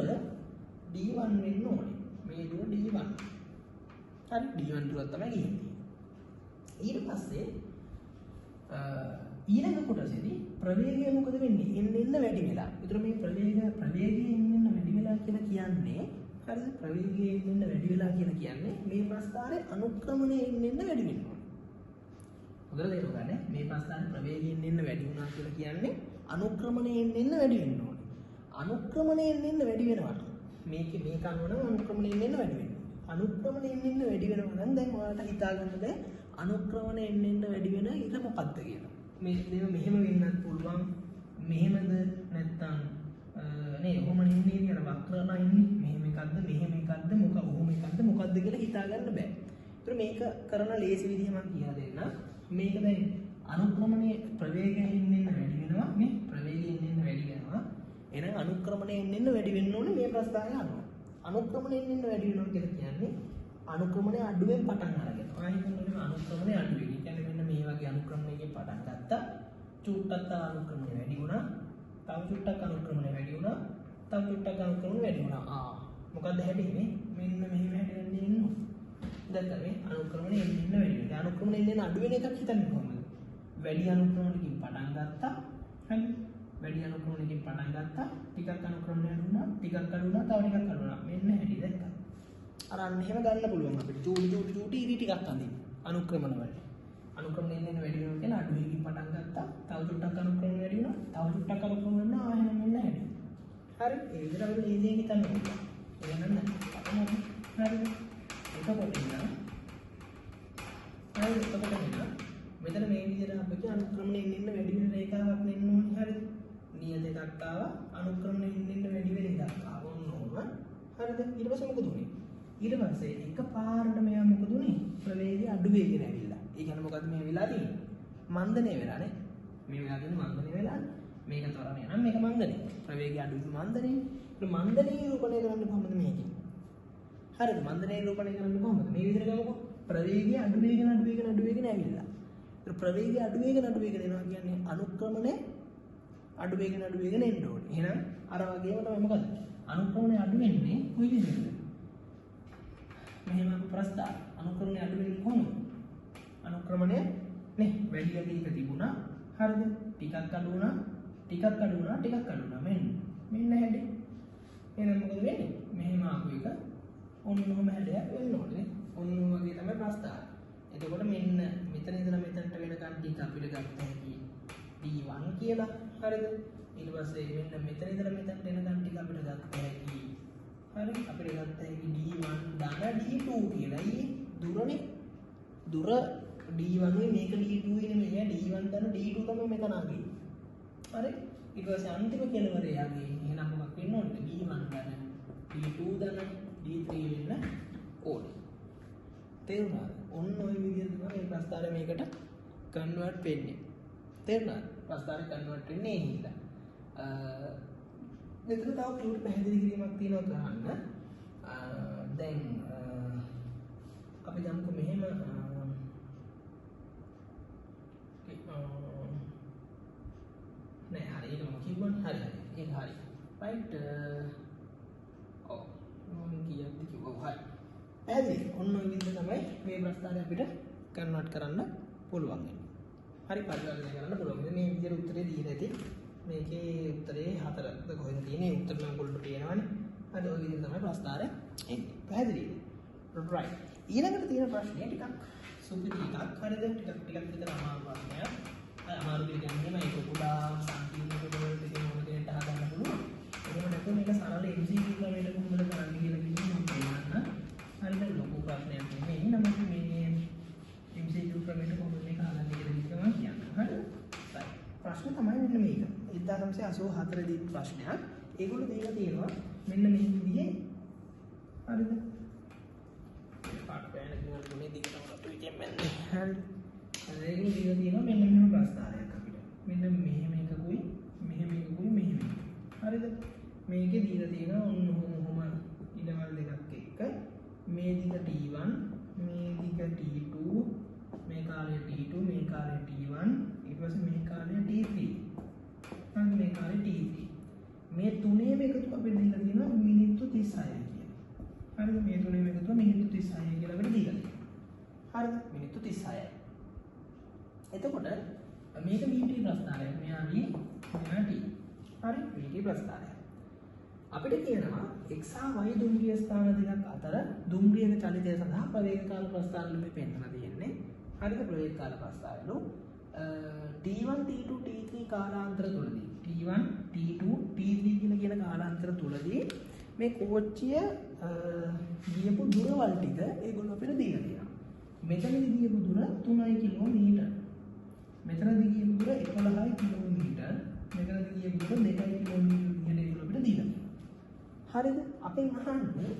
Speaker 1: d1 වෙන්න ඕනේ. මේ දුර d1. හරි d1 දුරක් තමයි ගිහින්නේ. ඊට පස්සේ ඊළඟ කොටසේදී ප්‍රවේගය මොකද වෙන්නේ? එන්න වැඩි වෙලා. ඒතර මේ ප්‍රවේගය එන්න වැඩි වෙලා කියලා කියන්නේ හරිද? ප්‍රවේගය එන්න වැඩි වෙලා කියලා කියන්නේ මේ ප්‍රස්තාරයේ අනුක්‍රමණය එන්න වැඩි වෙනවා. හොඳට තේරුම් ගන්න. මේ ප්‍රස්තාරයේ ප්‍රවේගයෙන් එන්න වැඩි වුණා කියලා කියන්නේ අනුක්‍රමණයෙන් එන්න වැඩි වෙන්න ඕනේ. අනුක්‍රමණයෙන් එන්න වැඩි වෙනවා. මේක අනුව නම් අනුක්‍රමණයෙන් එන්න වැඩි වෙනවා. අනුක්‍රමණයෙන් එන්න වැඩි වෙනවා නම් දැන් ඔයාලට හිතා ගන්න බෑ අනුක්‍රමණයෙන් එන්න වැඩි වෙන එක මොකක්ද කියලා. මේ මෙහෙම වෙන්නත් පුළුවන්. මෙහෙමද නැත්නම් නේ ඔහොම නෙන්නේ කියන වක්‍ර ලයින් මෙහෙම එකක්ද ඔහොම එකක්ද මොකක්ද කියලා හිතා ගන්න බෑ. ඒතර මේක කරන ලේසි විදිහ මම කියලා දෙන්න. මේක දැන් අනුක්‍රමණයේ ප්‍රවේගයෙන් එන්න වැඩි වෙනවා. මේ ප්‍රවේගයෙන් එන්න වැඩි වෙනවා. එහෙනම් අනුක්‍රමණයෙන් එන්න වැඩි වෙන්න ඕනේ මේ ප්‍රස්තාරය අනුව. අනුක්‍රමණයෙන් එන්න වැඩි වෙනවා කියලා කියන්නේ අනුක්‍රමණය අඩුවෙන් පටන් අරගෙන. ආයෙත් මොනවා අනුක්‍රමණය අඩු වෙන්නේ. කියන්නේ මෙන්න මේ වගේ අනුක්‍රමණයකින් පටන් ගත්තා. චුට්ටක් අනුක්‍රමණය වැඩි වුණා. තව චුට්ටක් අනුක්‍රමණය වැඩි වුණා. තව චුට්ටක් අනුක්‍රමණය වැඩි වුණා. මොකද්ද හැදෙන්නේ? මෙන්න මෙහෙම හැදෙන්නේ ඉන්නවා. දැන් මේ අනුක්‍රමණය එන්න වැඩි වෙනවා. අනුක්‍රමණය එන්න අඩු වෙන එකක් හිතන්නේ කොහොමද? වැඩි අනුක්‍රමණයකින් පටන් ගත්තා. හරි. වැඩි අනුක්‍රමණයකින් පටන් ගත්තා ටිකක් අනුක්‍රමණය අඩුණා ටිකක් අඩුණා තව ටිකක් අඩුණා මෙන්න හැටි දැක්කා අර අන්න එහෙම ගන්න පුළුවන් අපිට චූටි ඉරි ටිකක් අඳින්න අනුක්‍රමණ වලට අනුක්‍රමණය එන්න වැඩි වෙනවා කියලා අඩු එකකින් පටන් ගත්තා තව චුට්ටක් අනුක්‍රමණය වැඩි වෙනවා තව චුට්ටක් අනුක්‍රමණය වෙනවා ආයෙත් මෙන්න හැටි හරි ඒ විදිහට අපිට ලේසියෙන් හිතන්න ඕනේ එහෙනම් හරි එතකොට මෙතන මේ විදිහට අපිට අනුක්‍රමණයෙන් එන්න වැඩි වෙන රේඛාවක් එන්න ඕනේ හරිද නියත එකක් ආවා අනුක්‍රමණයෙන් එන්න වැඩි වෙන එකක් ආවා ඕනම හරිද ඊට පස්සේ මොකද උනේ ඊට පස්සේ එකපාරට මෙයා මොකද උනේ ප්‍රවේගය අඩු වෙගෙන ඇවිල්ලා ඒ කියන්නේ මොකද්ද මේ වෙලා තියෙන්නේ මන්දනේ වෙලා නේ මේ වෙලා තියෙන මන්දනේ වෙලා මේක තරණය නම් මේක මන්දනේ ප්‍රවේගය අඩු වෙන මන්දනේ ඒ මන්දනේ නිරූපණය කරන්න කොහොමද මේකෙන් හරිද මන්දනේ නිරූපණය කරන්න කොහොමද මේ විදිහට ගමුකෝ ප්‍රවේගය අඩු වෙගෙන ඇවිල්ලා ඒ ප්‍රවේගය අඩු වෙගෙන එනවා කියන්නේ අනුක්‍රමණය අඩු වෙගෙන එන්න ඕනේ එහෙනම් අර වගේම තමයි මොකද අනුක්‍රමණය අඩු වෙන්නේ කොයි විදිහටද මෙහෙම ප්‍රස්තාර අනුක්‍රමණය අඩු වෙන්නේ කොහොමද අනුක්‍රමණය නේ වැඩි එක තිබුණා හරිද ටිකක් අඩු වුණා මෙන්න හැටි එහෙනම් මොකද වෙන්නේ මෙහෙම ආපු එක ඔන්නෝම හැඩයක් වෙන්න ඕනේ ඔන්න වගේ තමයි ප්‍රස්තාර එතකොට මෙන්න මෙතන ඉඳලා මෙතනට වෙනකන් ටික අපිට ගන්න හැකි D1 කියලා හරිද ඊට පස්සේ මෙන්න මෙතන ඉඳලා මෙතනට එනකන් ටික අපිට ගන්න හැකි හරි අපිට ගන්න හැකි D1 ධන D2 කියලා. ඊ දුරනේ දුර D1 මේක D2 නෙමෙයි D1 ධන D2 තමයි මෙතන ආගේ. හරි ඊට පස්සේ අන්තිම කෙලවරේ යන්නේ එහෙනම් මොකක් වෙන්න ඕනද D1 ධන D2 ධන D3 වෙන්න ඕනේ. තේරුණාද? ඔන්න ඔය විදිහට තමයි මේ ප්‍රස්තාරය මේකට කන්වර්ට් වෙන්නේ. තේරුණාද? ප්‍රස්තාරය කන්වර්ට් වෙන්නේ ඒ හින්දා. මෙතන තව ක්ලියර් පැහැදිලි කිරීමක් තියෙනවා කරන්න. දැන් අපි ගමුකෝ මෙහෙම නෑ හරි ඒක මම කිව්වනේ හරි ඒක හරි. රයිට් ඔව් මම කියද්දි කිව්වා හරි. පැහැදිලි. ඔන්න ඔය විදිහට තමයි මේ ප්‍රස්තාරය අපිට කන්වර්ට් කරන්න පුළුවන් වෙන්නේ. හරි පරිවර්තනය කරන්න පුළුවන්. මේ විදිහට උත්තරේ දීලා ඇති. මේකේ උත්තරේ 4ද කොහෙද තියෙන්නේ? උත්තර නම් පොල්ලට පේනවනේ. හරි ඔය විදිහට තමයි ප්‍රස්තාරය එන්නේ. පැහැදිලිද? right. ඊළඟට තියෙන ප්‍රශ්නේ ටිකක් සුපිරි එකක්. හරිද? ටිකක් විතර අමාරු ප්‍රශ්නයක්. අමාරු කියන්නේ මේක කුඩා සංකීර්ණ කොට දෙකේ මොන දෙයට හදන්න පුළුවන්. එහෙම නැත්නම් මේක සරල MCQ ක්‍රමයකට කොහොමද කරන්නේ කියලා කිව්වොත් මම කියන්න. හරිද? ලොකු ප්‍රශ්නයක් නෙමෙයි. නමුත් මේ MCQ ක්‍රමයට කොහොමද මේක හදන්නේ කියලා කියන්න. හරිද? ප්‍රශ්න තමයි මෙන්න මේක. 1984 දී ප්‍රශ්නයක්. ඒගොල්ලෝ දීලා තියෙනවා මෙන්න මේ විදිහේ හරිද? පාට පෑන කියන තුනේ දිගටම අපිට මෙන්නේ. හරිද? ඒගොල්ලෝ දීලා තියෙනවා මෙන්න මෙහෙම ප්‍රස්තාරයක් අපිට. මෙන්න මෙහෙම එකකුයි මෙහෙම එකකුයි මෙහෙම. හරිද? මේකේ දීලා තියෙනවා ඔන්න ඔහොම ඉඩවල් දෙකක් එක්ක මේ දිග T1 මේ දිග T2 මේ කාලය T2 මේ කාලය T1 ඊට පස්සේ මේ කාලය T3 අන්න මේ කාලය T3 මේ තුනේම එකතු අපිට දීලා තියෙනවා මිනිත්තු 36යි කියලා. හරිද? මේ තුනේම එකතුව මිනිත්තු 36යි කියලා අපිට දීලා තියෙනවා. හරිද? මිනිත්තු 36යි. එතකොට මේක VT ප්‍රස්තාරයක්. මෙයා V මෙයා T. හරි? VT ප්‍රස්තාරයක්. අපිට කියනවා x හා y දුම්රිය ස්ථාන දෙකක් අතර දුම්රියක චලිතය සඳහා ප්‍රවේග කාල ප්‍රස්ථාරවල මේ පෙන්වලා තියෙන්නේ. හරිද? ප්‍රවේග කාල ප්‍රස්ථාරවල T1 T2 T3 කාලාන්තර තුලදී T1 T2 T3 කියන කාලාන්තර තුලදී මේ කෝච්චිය ගියපු දුරවල් ටික ඒගොල්ලෝ අපිට දීලා තියෙනවා. මෙතනදී ගියපු දුර 3 කිලෝමීටර්. මෙතනදී ගියපු දුර 11 කිලෝමීටර්. මෙතනදී ගියපු දුර 2 කිලෝමීටර් කියන ඒගොල්ලෝ අපිට දීලා තියෙනවා. හරිද? අපෙන් අහන්නේ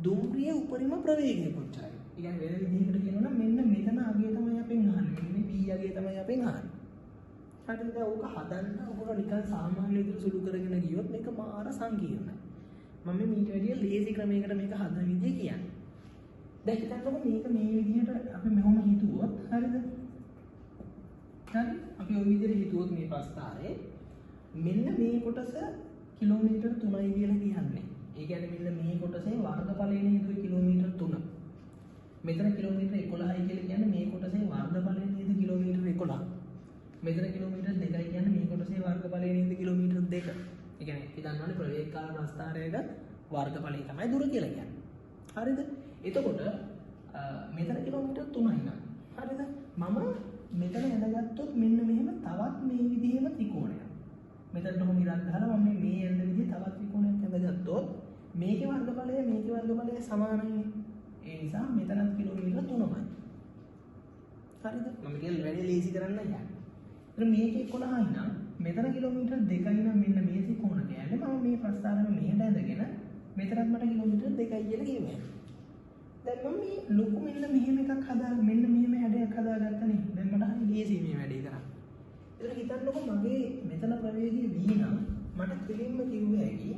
Speaker 1: දුම්රිය උපරිම ප්‍රවේගය කොච්චරයි? ඒ කියන්නේ වෙන විදිහකට කියනවා නම් මෙන්න මෙතන අගය තමයි අපෙන් අහන්නේ. මෙන්න P අගය තමයි අපෙන් අහන්නේ. හරිද? ඕක හදන්න ඔකට නිකන් සාමාන්‍ය විදිහට සුළු කරගෙන ගියොත් මේක මාර සංකීර්ණයි. මම මීට වැඩිය ලේසි ක්‍රමයකට මේක හදන විදිය කියන්නේ. දැන් හිතන්නකො මේක මේ විදිහට අපි මෙහෙම හිතුවොත් හරිද? හරි? අපි ওই විදිහට හිතුවොත් මේ ප්‍රස්ථාරේ මෙන්න මේ කොටස කිලෝමීටර් 3යි කියලා කියන්නේ. ඒ කියන්නේ මෙන්න මේ කොටසේ වර්ගඵලයෙන් හේතුව කිලෝමීටර් 3. මෙතන කිලෝමීටර් 11යි කියලා කියන්නේ මේ කොටසේ වර්ගඵලයෙන් හේතු කිලෝමීටර් 11. මෙතන කිලෝමීටර් 2යි කියන්නේ මේ කොටසේ වර්ගඵලය නේද කිලෝමීටර් 2. ඒ කියන්නේ අපි දන්නවනේ ප්‍රවේගකාර ප්‍රස්ථාරයක වර්ගඵලය තමයි දුර කියලා කියන්නේ. හරිද? එතකොට මෙතන කිලෝමීටර් 3යි නම්. හරිද? මම මෙතන ඇඳගත්තොත් මෙන්න මෙහෙම තවත් මේ විදිහෙම ත්‍රිකෝණයක්. මෙතනට කොහොම ඉරක් ගහලා මම මේ ඇඳ විදිහේ තවත් ත්‍රිකෝණයක් ඇඳගත්තොත් මේකේ වර්ගඵලය සමානයි. ඒ නිසා මෙතනත් කිලෝමීටර් 3යි. හරිද? මම කියන්නේ වැඩි ලේසි කරන්න යන්නේ. ඒතර මේකේ 11යි නම් මෙතන කිලෝමීටර් 2යි නම් මෙන්න මේ ත්‍රිකෝණ කෑල්ල මම මේ ප්‍රස්ථාරම මෙහෙට ඇඳගෙන මෙතනත් මට කිලෝමීටර් 2යි කියලා කියුවා. දැන් මම මේ ලොකු මෙන්න මෙහෙම එකක් හදාගෙන මෙන්න මෙහෙම හැඩයක් හදාගත්තනේ. දැන් මට හරි ලේසි මේ වැඩේ කරන්න. ඒතර හිතන්නකෝ මගේ මෙතන ප්‍රවේගය v නම් මට කෙලින්ම කිව්ව හැකි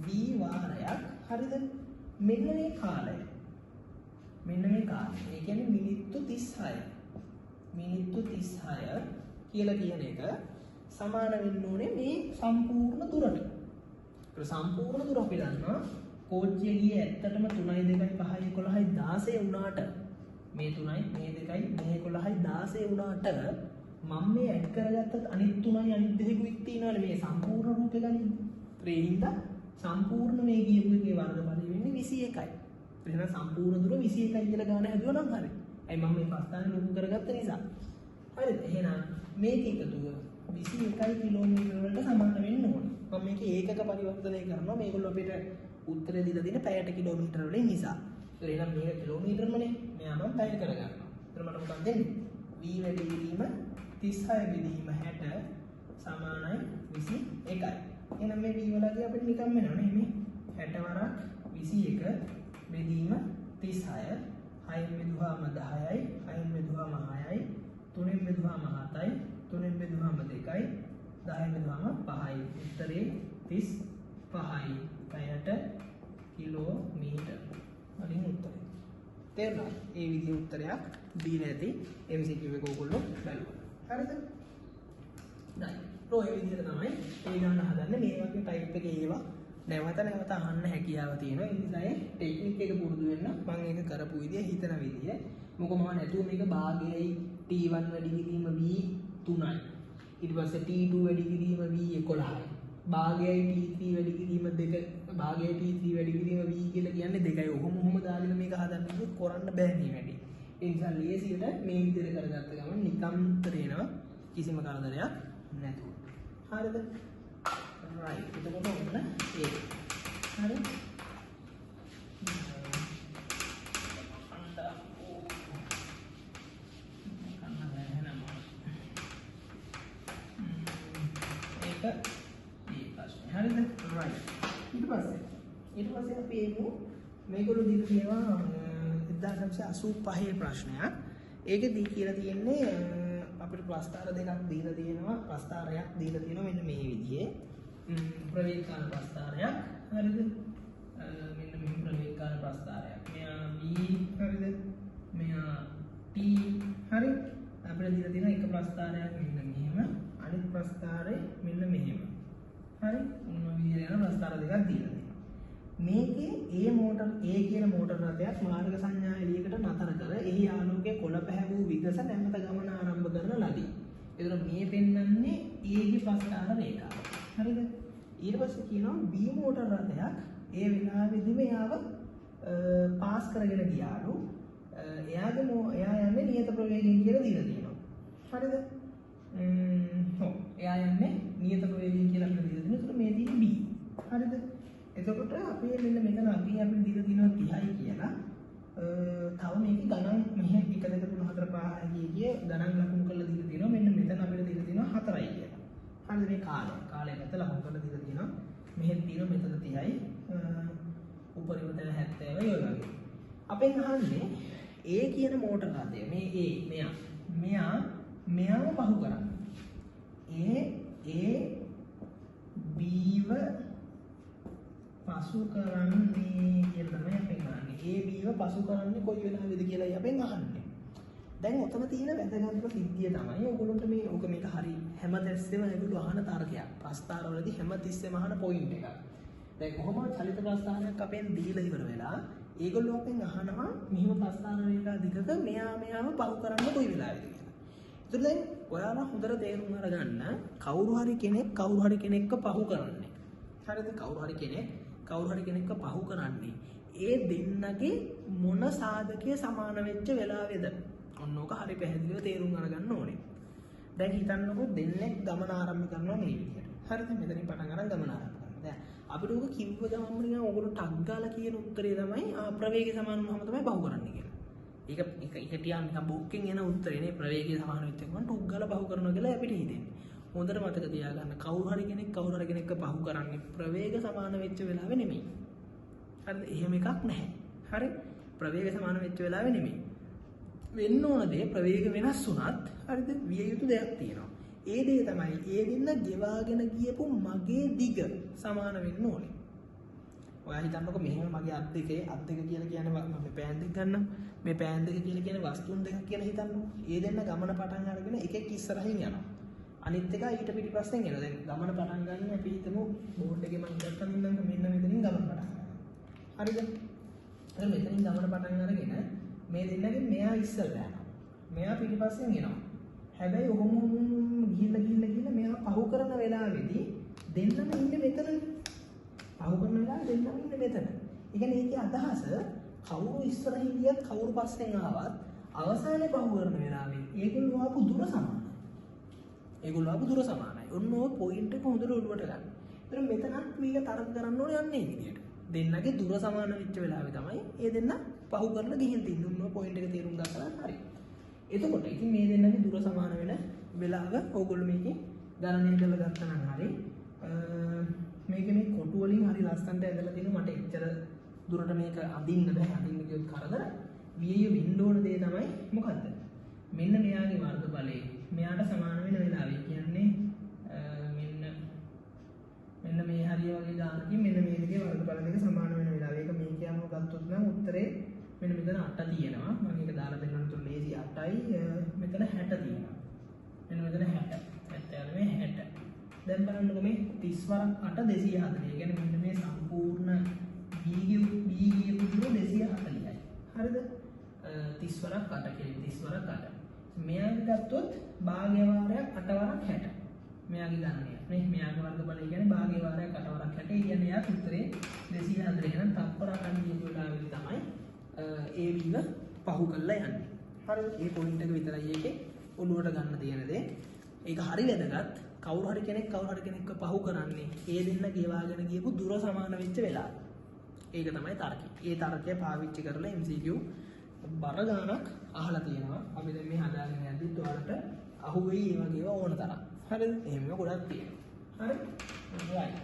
Speaker 1: v වාරයක් හරිද? මෙන්න මේ කාලය. ඒ කියන්නේ මිනිත්තු 36. මිනිත්තු 36 කියලා කියන එක සමාන වෙන්න ඕනේ මේ සම්පූර්ණ දුරට. ඒක සම්පූර්ණ දුර අපි දන්නවා කෝච්චිය ගියේ ඇත්තටම 3යි 2යි 5යි 11යි 16 වුණාට මේ 3යි මේ 2යි මේ 11යි 16 වුණාට මම මේ ඇඩ් කරගත්තත් අනිත් 3යි අනිත් 2කුත් තියෙනවනේ මේ සම්පූර්ණ රූපේ ගනින්න. ඒ හින්දා සම්පූර්ණ මේ ගියපු එකේ වර්ගඵලය වෙන්නේ 21යි. එහෙනම් සම්පූර්ණ දුර 21යි කියලා ගන්න හැදුවා නම් හරි. ඇයි මම මේ ප්‍රස්ථානේ ලොකු කරගත්ත නිසා. හරිද? එහෙනම් මේක එකතුව 21 කිලෝමීටර වලට සමාන වෙන්න ඕනේ. මම මේක ඒකක පරිවර්තනය කරනවා මේගොල්ලෝ අපිට උත්තරය දීලා දෙන පැයට කිලෝමීටර වලින් නිසා. ඒතර එහෙනම් මේක කිලෝමීටරමනේ. මෙයා මම පැය කරගන්නවා. ඒතර මට මොකක්ද දෙන්නේ? v වැඩි කිරීම 36 බෙදීම 60 සමානයි 21යි. එහෙනම් මේ v වලදී අපිට නිකම් වෙනවනේ මේ 60 වරක් 21 බෙදීම 36 6න් බෙදුවාම 10යි 6න් බෙදුවාම 6යි 3න් බෙදුවාම 7යි 3න් බෙදුවාම 2යි 10න් බෙදුවාම 5යි. උත්තරේ 35යි. පැයට කිලෝමීටර. වලින් උත්තරේ. තේරුණා? ඒ විදිහේ උත්තරයක් දීලා ඇති MCQ එක ඕගොල්ලෝ බලන්න. හරිද? දැන් ඔය විදිහට තමයි ඒ ගන්න හදන්නේ. මේ වගේ ටයිප් එකේ ඒවා නැවත අහන්න හැකියාව තියෙනවා. ඒ නිසා ඒ ටෙක්නික් එක පුරුදු වෙන්න මම ඒක කරපු විදිය හිතන විදිය. මොකද මම නැතුව මේක භාගයයි T1 වැඩි කිරීම V3යි. ඊට පස්සේ T2 වැඩි කිරීම V11යි. භාගයයි T3 වැඩි කිරීම 2 භාගයයි T3 වැඩි කිරීම V කියලා කියන්නේ 2යි. ඔහොම දාගෙන මේක හදන්න කරන්න බෑ මේ වැඩේ. ඒ නිසා ලේසියට මේ විදිහට කරගත්ත ගමන් නිකම් තේරෙනවා කිසිම කරදරයක් නැතුව. හරිද? right. එතකොට ඔන්න ඒ. හරි? හරිද? right. ඊට පස්සේ අපි එමු මේගොල්ලෝ දීලා තියෙනවා 1985 ප්‍රශ්නයක්. ඒකෙදී කියලා තියෙන්නේ අපිට ප්‍රස්ථාර දෙකක් දීලා තියෙනවා. ප්‍රස්ථාරයක් දීලා තියෙනවා මෙන්න මේ විදිහේ. ප්‍රවේගකාර ප්‍රස්ථාරයක්. හරිද? මෙන්න මේ ප්‍රවේගකාර ප්‍රස්ථාරයක්. මෙයා V හරිද? මෙයා T හරි? අපිට දීලා තියෙන එක ප්‍රස්ථාරයක් මෙන්න මෙහෙම. අනිත් ප්‍රස්ථාරය මෙන්න මෙහෙම. හරි? මොන විදිහට යන ප්‍රස්ථාර දෙකක් දීලා තියෙනවා. මේකේ A කියන මෝටර රථයක් මාර්ග සංඥා එළියකට නතර කර එහි ආලෝකයේ කොළ පැහැවූ විගස නැවත ගමන ආරම්භ කරන ලදී. ඒතර මේ පෙන්වන්නේ A ගේ ප්‍රස්ථාර රේඛාව. හරිද? ඊට පස්සේ කියනවා B මෝටර රථයක් ඒ වෙලාවෙදිම එයාව පාස් කරගෙන ගියාලු. එයා යන්නේ නියත ප්‍රවේගයෙන් කියලා දීලා තියෙනවා. හරිද? එයා යන්නේ නියත ප්‍රවේගයෙන් කියලා අපිට දීලා තියෙනවා. ඒතර මේ තියෙන්නේ B. හරිද? එතකොට අපි මෙන්න මෙතන අගින් අපිට දීලා තියෙනවා 30යි කියලා. තව මේක ගණන් මෙහෙ 1 2 3 4 5 කිය ගණන් ලකුණු කරලා දීලා තියෙනවා. මෙන්න මෙතන අපිට දීලා තියෙනවා 4යි කියලා. හරිද? මේ කාලය මත ලකුණු කරලා දීලා තියෙනවා. මෙහෙන් තියෙනවා මෙතන 30යි. උපරිම තැන 70යි ඔය වගේ. අපෙන් අහන්නේ A කියන මෝටර රථය මේ මෙයාව පහු කරන්න. A B ව පසු කරන්නේ කියලා තමයි අපෙන් අහන්නේ. A B ව පසු කරන්නේ කොයි වෙලාවෙද කියලායි අපෙන් අහන්නේ. දැන් ඔතන තියෙන වැදගත්ම සිද්ධිය තමයි ඔයගොල්ලන්ට මේක හරි හැමතිස්සෙම ඒගොල්ලෝ අහන තර්කයක්. ප්‍රස්ථාරවලදී හැමතිස්සෙම අහන පොයින්ට් එකක්. දැන් කොහොම චලිත ප්‍රස්ථාරයක් අපෙන් දීලා ඉවර වෙලා ඒගොල්ලෝ අපෙන් අහනවා මෙහිම ප්‍රස්ථාර රේඛා දිගක මෙයාව පහු කරන්න කොයි වෙලාවෙද කියලා. ඒතර දැන් ඔයාලා හොඳට තේරුම් අරගන්න කවුරු හරි කෙනෙක්ව පහු කරන්නේ. හරිද? කවුරු හරි කෙනෙක්ව පහු කරන්නේ. ඒ දෙන්නගේ මොන සාධකයේ සමාන වෙච්ච වෙලාවේද? ඔන්න ඕක හරි පැහැදිලිව තේරුම් අරගන්න ඕනේ. දැන් හිතන්නකෝ දෙන්නෙක් ගමන ආරම්භ කරනවා මේ විදිහට. හරිද? මෙතනින් පටන් අරන් ගමන ආරම්භ කරනවා. දැන් අපිට ඕක කිව්ව ගමන් නිකන් ඕගොල්ලෝ ටග් ගාලා කියන උත්තරේ තමයි ප්‍රවේගය සමාන වුණාම තමයි බහු කරන්නේ කියලා. ඒක ටිකක් නිකන් බොක්කෙන් එන උත්තරේ නේ ප්‍රවේගය සමාන වෙච්ච එක මම ටග් ගාලා බහු කරනවා කියලා අපිට හිතෙන්නේ. හොඳට මතක තියාගන්න කවුරු හරි කෙනෙක්ව පහු කරන්නේ ප්‍රවේග සමාන වෙච්ච වෙලාවෙ නෙමෙයි. හරිද? එහෙම එකක් නැහැ. හරි? ප්‍රවේග සමාන වෙච්ච වෙලාවෙ නෙමෙයි. වෙන්න ඕන දේ ප්‍රවේග වෙනස් වුණත් හරිද? විය යුතු දෙයක් තියෙනවා. ඒ දේ තමයි ඒ දෙන්න ගෙවාගෙන ගියපු මගේ දිග සමාන වෙන්න ඕනේ. ඔයා හිතන්නකො මෙහෙම මගේ අත් දෙක කියලා කියන්නේ මම පෑන් දෙක ගන්නම්. මේ පෑන් දෙක කියලා කියන්නේ වස්තුන් දෙකක් කියලා හිතන්නකො. ඒ දෙන්න ගමන පටන් අරගෙන එකෙක් ඉස්සරහින් යනවා. අනිත් එක ඊට පිටිපස්සෙන් එනවා. දැන් ගමන පටන් ගන්න අපි හිතමු බෝඩ් එකේ මම ගත්තා මෙන්න මෙතනින් ගමන පටන් ගන්නවා. හරිද? දැන් මෙතනින් ගමන පටන් අරගෙන මේ දෙන්නගෙන් මෙයා ඉස්සරලා යනවා. මෙයා පිටිපස්සෙන් එනවා. හැබැයි ඔහොම ගිහිල්ලා මෙයා පහු කරන වෙලාවේදී දෙන්නම ඉන්නේ මෙතනනේ. පහු කරන වෙලාවේ දෙන්නම ඉන්නේ මෙතන. ඒ කියන්නේ ඒකේ අදහස කවුරු ඉස්සරහින් ගියත් කවුරු පස්සෙන් ආවත් අවසානයේ පහු කරන වෙලාවේ ඒගොල්ලෝ ආපු දුර සමානයි. ඔන්න ඔය පොයින්ට් එක හොඳට ඔළුවට ගන්න. ඒතර මෙතනත් මේක තරඟ කරන්න ඕනේ යන්නේ මේ විදියට. දෙන්නගේ දුර සමාන වෙච්ච වෙලාවේ තමයි ඒ දෙන්න පහු කරලා ගිහින් තින්නේ. ඔන්න ඔය පොයින්ට් එක තේරුම් ගත්තා හරි. එතකොට ඉතින් මේ දෙන්නගේ දුර සමාන වෙන වෙලාව ඕගොල්ලෝ මේකේ ගණනය කරලා ගත්තා නම් හරි. මේක මේ කොටු වලින් හරි ලස්සනට ඇදලා තියෙනවා. මට එච්චර දුරට මේක අඳින්න බෑ. අඳින්න කියොත් කරදර. විය වෙන්න ඕන දේ තමයි මොකද්ද? මෙන්න මෙයාගේ වර්ගඵලය මෙයාට සමාන වෙන වෙලාවේ කියන්නේ මෙන්න මේ හරිය වගේ ගානකින් මෙන්න මේ දෙකේ වර්ගඵල දෙක සමාන වෙන වෙලාව. ඒක මේ කියනම ගත්තොත් නම් උත්තරේ මෙන්න මෙතන 8 තියෙනවා. මම ඒක දාලා දෙන්නම් තුන ලේසි 8යි මෙතන 60 තියෙනවා. මෙන්න මෙතන 60. 70 මේ 60. දැන් බලන්නකො මේ 30 වරක් 8 240. ඒ කියන්නේ මෙන්න මේ සම්පූර්ණ b ගියපු දුර 240යි. හරිද? 30 වරක් 8 කියන්නේ 30 වරක් 8. මෙයාගේ ගත්තොත් භාග්‍ය වාරයක් 8 වරක් 60. මෙයාගේ ගණනය. නේ මෙයාගේ වර්ගඵලය කියන්නේ භාග්‍ය වාරයක් 8 වරක් 60. ඒ කියන්නේ යා උත්තරේ 240 එහෙනම් තප්පර 8 ගියපු වෙලාවෙදි තමයි ඒ වීම පහු කරලා යන්නේ. හරිද? මේ පොයින්ට් එක විතරයි ඒකේ ඔළුවට ගන්න තියෙන දේ. ඒක හරි වැදගත්. කවුරු හරි කෙනෙක්ව පහු කරන්නේ ඒ දෙන්න ගෙවාගෙන ගියපු දුර සමාන වෙච්ච වෙලාව. ඒක තමයි තර්කය. ඒ තර්කය පාවිච්චි කරලා MCQ බර ගානක් අහලා තියෙනවා. අපි දැන් මේ හදාගෙන යද්දිත් ඔයාලට අහුවෙයි මේ වගේ ඕන තරම්. හරිද? එහෙම ගොඩක් තියෙනවා. හරි? right.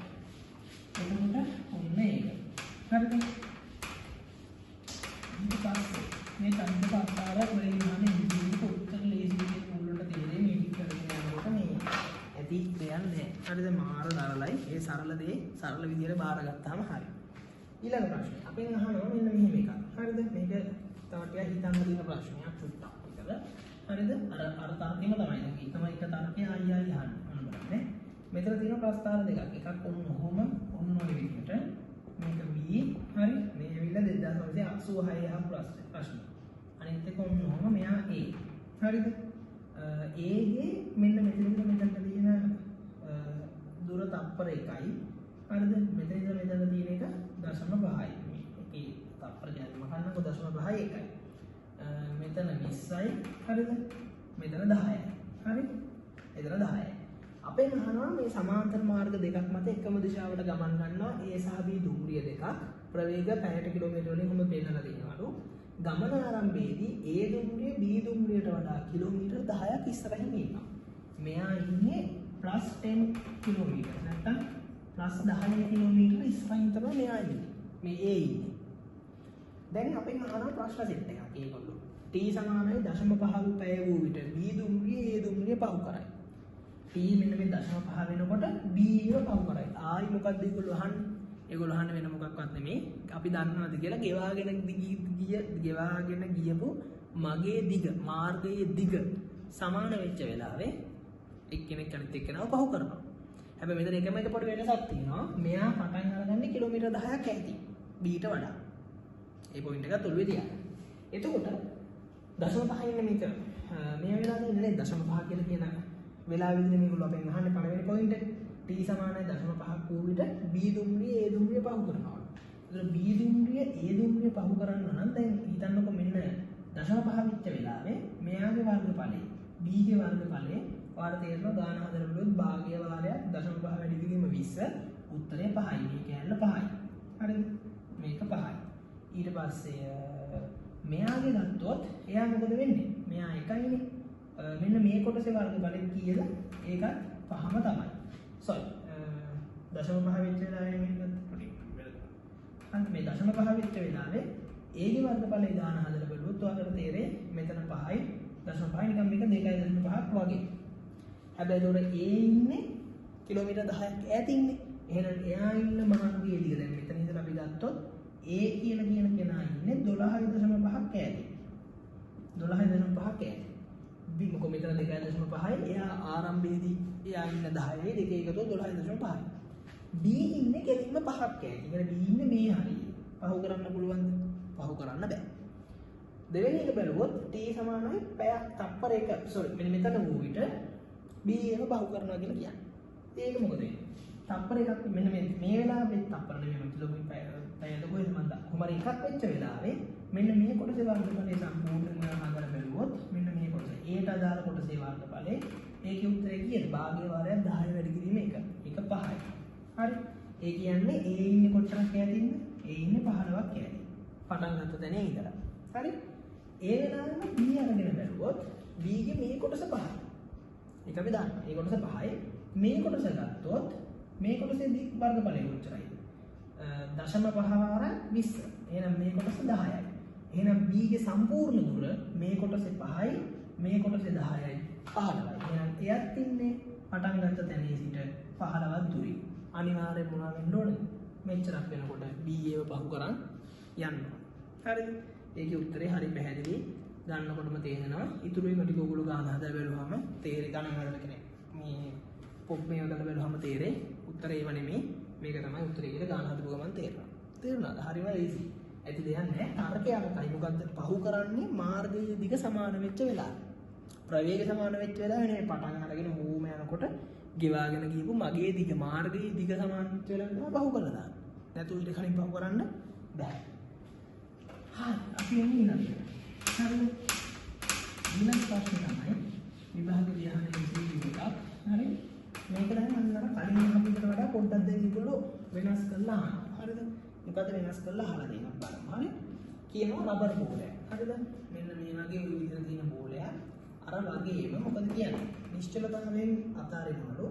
Speaker 1: එතකොට ඔන්න ඒක. හරිද? ඊට පස්සේ මේ සංකල්ප ආකාර ප්‍රේමහනේ ඉදිරියට උත්තර ලේසියෙන් උඩට තේරෙන්නේ මේ ටික කරගෙන යනකොට මේ ඇති දෙන්නේ. හරිද? මාර දරලයි. ඒ සරල දේ සරල විදියට බාරගත්තාම හරි. ඊළඟ ප්‍රශ්නේ. අපෙන් අහනවා මෙන්න මෙහෙම එකක්. හරිද? මේක තව ටිකක් හිතන්න තියෙන ප්‍රශ්නයක් චුට්ටක් විතර. හරිද? අර තර්කෙම තමයි. දැන් ඊටම එක තර්කය ආයි අහන්න බලන්න. මෙතන තියෙන ප්‍රස්තාර දෙකක්. එකක් ඔන්න ඔය විදිහට. මේක B හරි. මේ ඇවිල්ලා 2986 ප්‍රශ්න. අනිත් එක ඔන්න මෙයා A. හරිද? A ගේ මෙන්න මෙතන තියෙන දුර තප්පර 1යි. හරිද? මෙතන තියෙන එක 0.5යි. මේකේ තප්පර ගැනීම ගන්නකො 0.5යි 1යි. මෙතන 20යි. හරිද? මෙතන 10යි. හරි? එතන 10යි. අපෙන් අහනවා මේ සමාන්තර මාර්ග දෙකක් මත එකම දිශාවට ගමන් ගන්නවා A සහ B දුම්රිය දෙකක් ප්‍රවේග පැයට කිලෝමීටර වලින් කොහොමද පෙන්නලා තියෙනවලු ගමන ආරම්භයේදී A දුම්රිය B දුම්රියට වඩා කිලෝමීටර් 10ක් ඉස්සරහින් ඉන්නවා. මෙයා ඉන්නේ +10 කිලෝමීටර් නැත්නම් +10 කිලෝමීටර් ඉස්සරහින් තමයි මෙයා ඉන්නේ. මේ A ඉන්නේ. දැන් අපෙන් අහනවා ප්‍රශ්න සෙට් එකක්. ඒගොල්ලෝ t සමානයි 0.5 පැය වූ විට B දුම්රිය A දුම්රිය පහු කරයි. t මෙන්න මේ 0.5 වෙනකොට B එක පහු කරයි. ආයි මොකක්ද ඒගොල්ලෝ අහන්නේ? ඒගොල්ලෝ අහන්නේ වෙන මොකක්වත් නෙමෙයි. අපි දන්නවද කියලා ගෙවාගෙන ගියපු මගේ දිග මාර්ගයේ දිග සමාන වෙච්ච වෙලාවේ එක්කෙනෙක් අනිත් එක්කෙනාව පහු කරනවා. හැබැයි මෙතන එකම එක පොඩි වෙනසක් තියෙනවා. මෙයා පටන් අරගන්නේ කිලෝමීටර් 10ක් ඇති. B ට වඩා. ඒ පොයින්ට් එකත් ඔළුවේ තියාගන්න. එතකොට 0.5 ඉන්නේ මේක මේ වෙලාවේ ඉන්නේ 0.5 කියලා කියන වෙලාවෙදී මේගොල්ලෝ අපෙන් අහන්නේ පළවෙනි පොයින්ට් එක t සමානයි 0.5 වූ විට b දුම්රිය a දුම්රිය පහු කරනවා. ඒතර b දුම්රිය a දුම්රිය පහු කරන්න නම් දැන් හිතන්නකො මෙන්න 0.5 විච්ච වෙලාවේ මෙයාගේ වර්ගඵලය b ගේ වර්ගඵලය වාර තේරෙනවා ගාන හදලා බලුවොත් භාග්‍ය වාරයක් 0.5 වැඩි කිරීම 20 උත්තරේ 5යි. මේ කැලල 5යි. හරිද? මේක 5යි. ඊට පස්සේ මෙයාගේ ගත්තොත් එයා මොකද වෙන්නේ? මෙයා එකයිනේ. මෙන්න මේ කොටසේ වර්ගඵලෙ කීයද? ඒකත් 5ම තමයි. sorry 0.5 වෙච්ච වෙලාවේ මේක අන්ත මේ 0.5 වෙච්ච වෙලාවේ a ගේ වර්ගඵලය දාන හදලා බලුවොත් ඔයාලට තේරෙයි මෙතන 5යි 0.5 නිකන් මේක 2.5ක් වගේ. හැබැයි ඒතොර a ඉන්නේ කිලෝමීටර් 10ක් ඈත ඉන්නේ. එහෙනම් එයා ඉන්න මාර්ගයේ දිග දැන් මෙතන ඉඳලා අපි ගත්තොත් a කියලා කියන කෙනා ඉන්නේ 12.5ක් ඈත. 12.5ක් ඈත. b මොකද මෙතන 2.5යි එයා ආරම්භයේදී එයා ඉන්න 10යි දෙක එකතු 12.5යි. b ඉන්නේ කෙලින්ම 5ක් ඈත. ඒ කියන්නේ b ඉන්නේ මේ හරිය. පහු කරන්න පුළුවන්ද? පහු කරන්න බෑ. දෙවෙනි එක බැලුවොත් t සමානයි පැයක් තප්පරයක sorry මෙන්න මෙතන වූ විට b එක පහු කරනවා කියලා කියන්නේ. ඒක මොකද වෙන්නේ? තප්පරයකට මෙන්න මේ වෙලාවේ තප්පර නෙමෙයි කිලෝමීටර් පැයද කොහෙද මන්ද කොහමරි එකක් වෙච්ච වෙලාවේ මෙන්න මේ කොටසේ වර්ගඵලය සම්පූර්ණයෙන්ම හදලා බැලුවොත් මෙන්න මේ කොටස ඒට අදාළ කොටසේ වර්ගඵලය ඒකේ උත්තරය කීයද? භාග්‍ය වාරයක් 10 වැඩි කිරීම 1. ඒක 5යි. හරි. ඒ කියන්නේ a ඉන්නේ කොච්චරක් ඈතින්ද? a ඉන්නේ 15ක් ඈතින්. පටන් ගත්ත තැන ඉඳලා. හරි. ඒ වෙලාවෙම b අරගෙන බැලුවොත් b ගේ මේ කොටස 5යි. ඒක අපි දාන්න. මේ කොටස 5යි. මේ කොටස ගත්තොත් මේ කොටසේ වර්ගඵලය කොච්චරයිද? 0.5 වාර 20. එහෙනම් මේ කොටස 10යි. එහෙනම් b ගේ සම්පූර්ණ දුර මේ කොටසේ 5යි මේ කොටසේ 10යි 15යි. එහෙනම් එයත් ඉන්නේ පටන් ගත්ත තැනේ සිට 15ක් දුරින්. අනිවාර්යයෙන් මොනවා වෙන්න ඕනද? මෙච්චරක් වෙනකොට b ඒව බහු කරන් යනවා. හරිද? ඒකේ උත්තරේ හරි පැහැදිලි. ගන්නකොටම තේරෙනවා. ඉතුරු එක ටික ඔයගොල්ලෝ ගාන හදලා බලුවාම තේරෙයි ගණන් වලට කියන්නේ. මේ පොප් මේ වලට බලුවාම තේරෙයි. උත්තරේ ඒව නෙමෙයි. මේක තමයි උත්තරේ කියලා ගාන හදපු ගමන් තේරෙනවා. තේරුණාද? හරිම easy. ඇති දෙයක් නැහැ. තර්කය අරකයි මොකද්ද? පහු කරන්නේ මාර්ගයේ දිග සමාන වෙච්ච වෙලාව. ප්‍රවේගය සමාන වෙච්ච වෙලාව නෙමෙයි පටන් අරගෙන හෝම යනකොට ගෙවාගෙන ගියපු මගේ දිග මාර්ගයේ දිග සමාන වෙච්ච වෙලාව තමයි පහු කරලා දාන්නේ. නැතු ඊට කලින් පහු කරන්න බෑ. හරි. අපි එන්නේ ඊළඟට. හරිද? ඊළඟ ප්‍රශ්නේ තමයි විභාග විහාරයේ ඉතිරි එකක්. හරි. මේක දැන් අන්නර කලින් අපිට වඩා පොඩ්ඩක් දෙක ඉක්කොලෝ වෙනස් කරලා අහනවා. හරිද? මොකද වෙනස් කරලා අහලා දෙනවා බලන්න. හරි? කියනවා රබර් බෝලයක්. හරිද? මෙන්න මේ වගේ ওই විදිහට තියෙන බෝලයක් අර වගේම මොකද කියන්නේ? නිශ්චලතාවයෙන් අතාරිනවලු.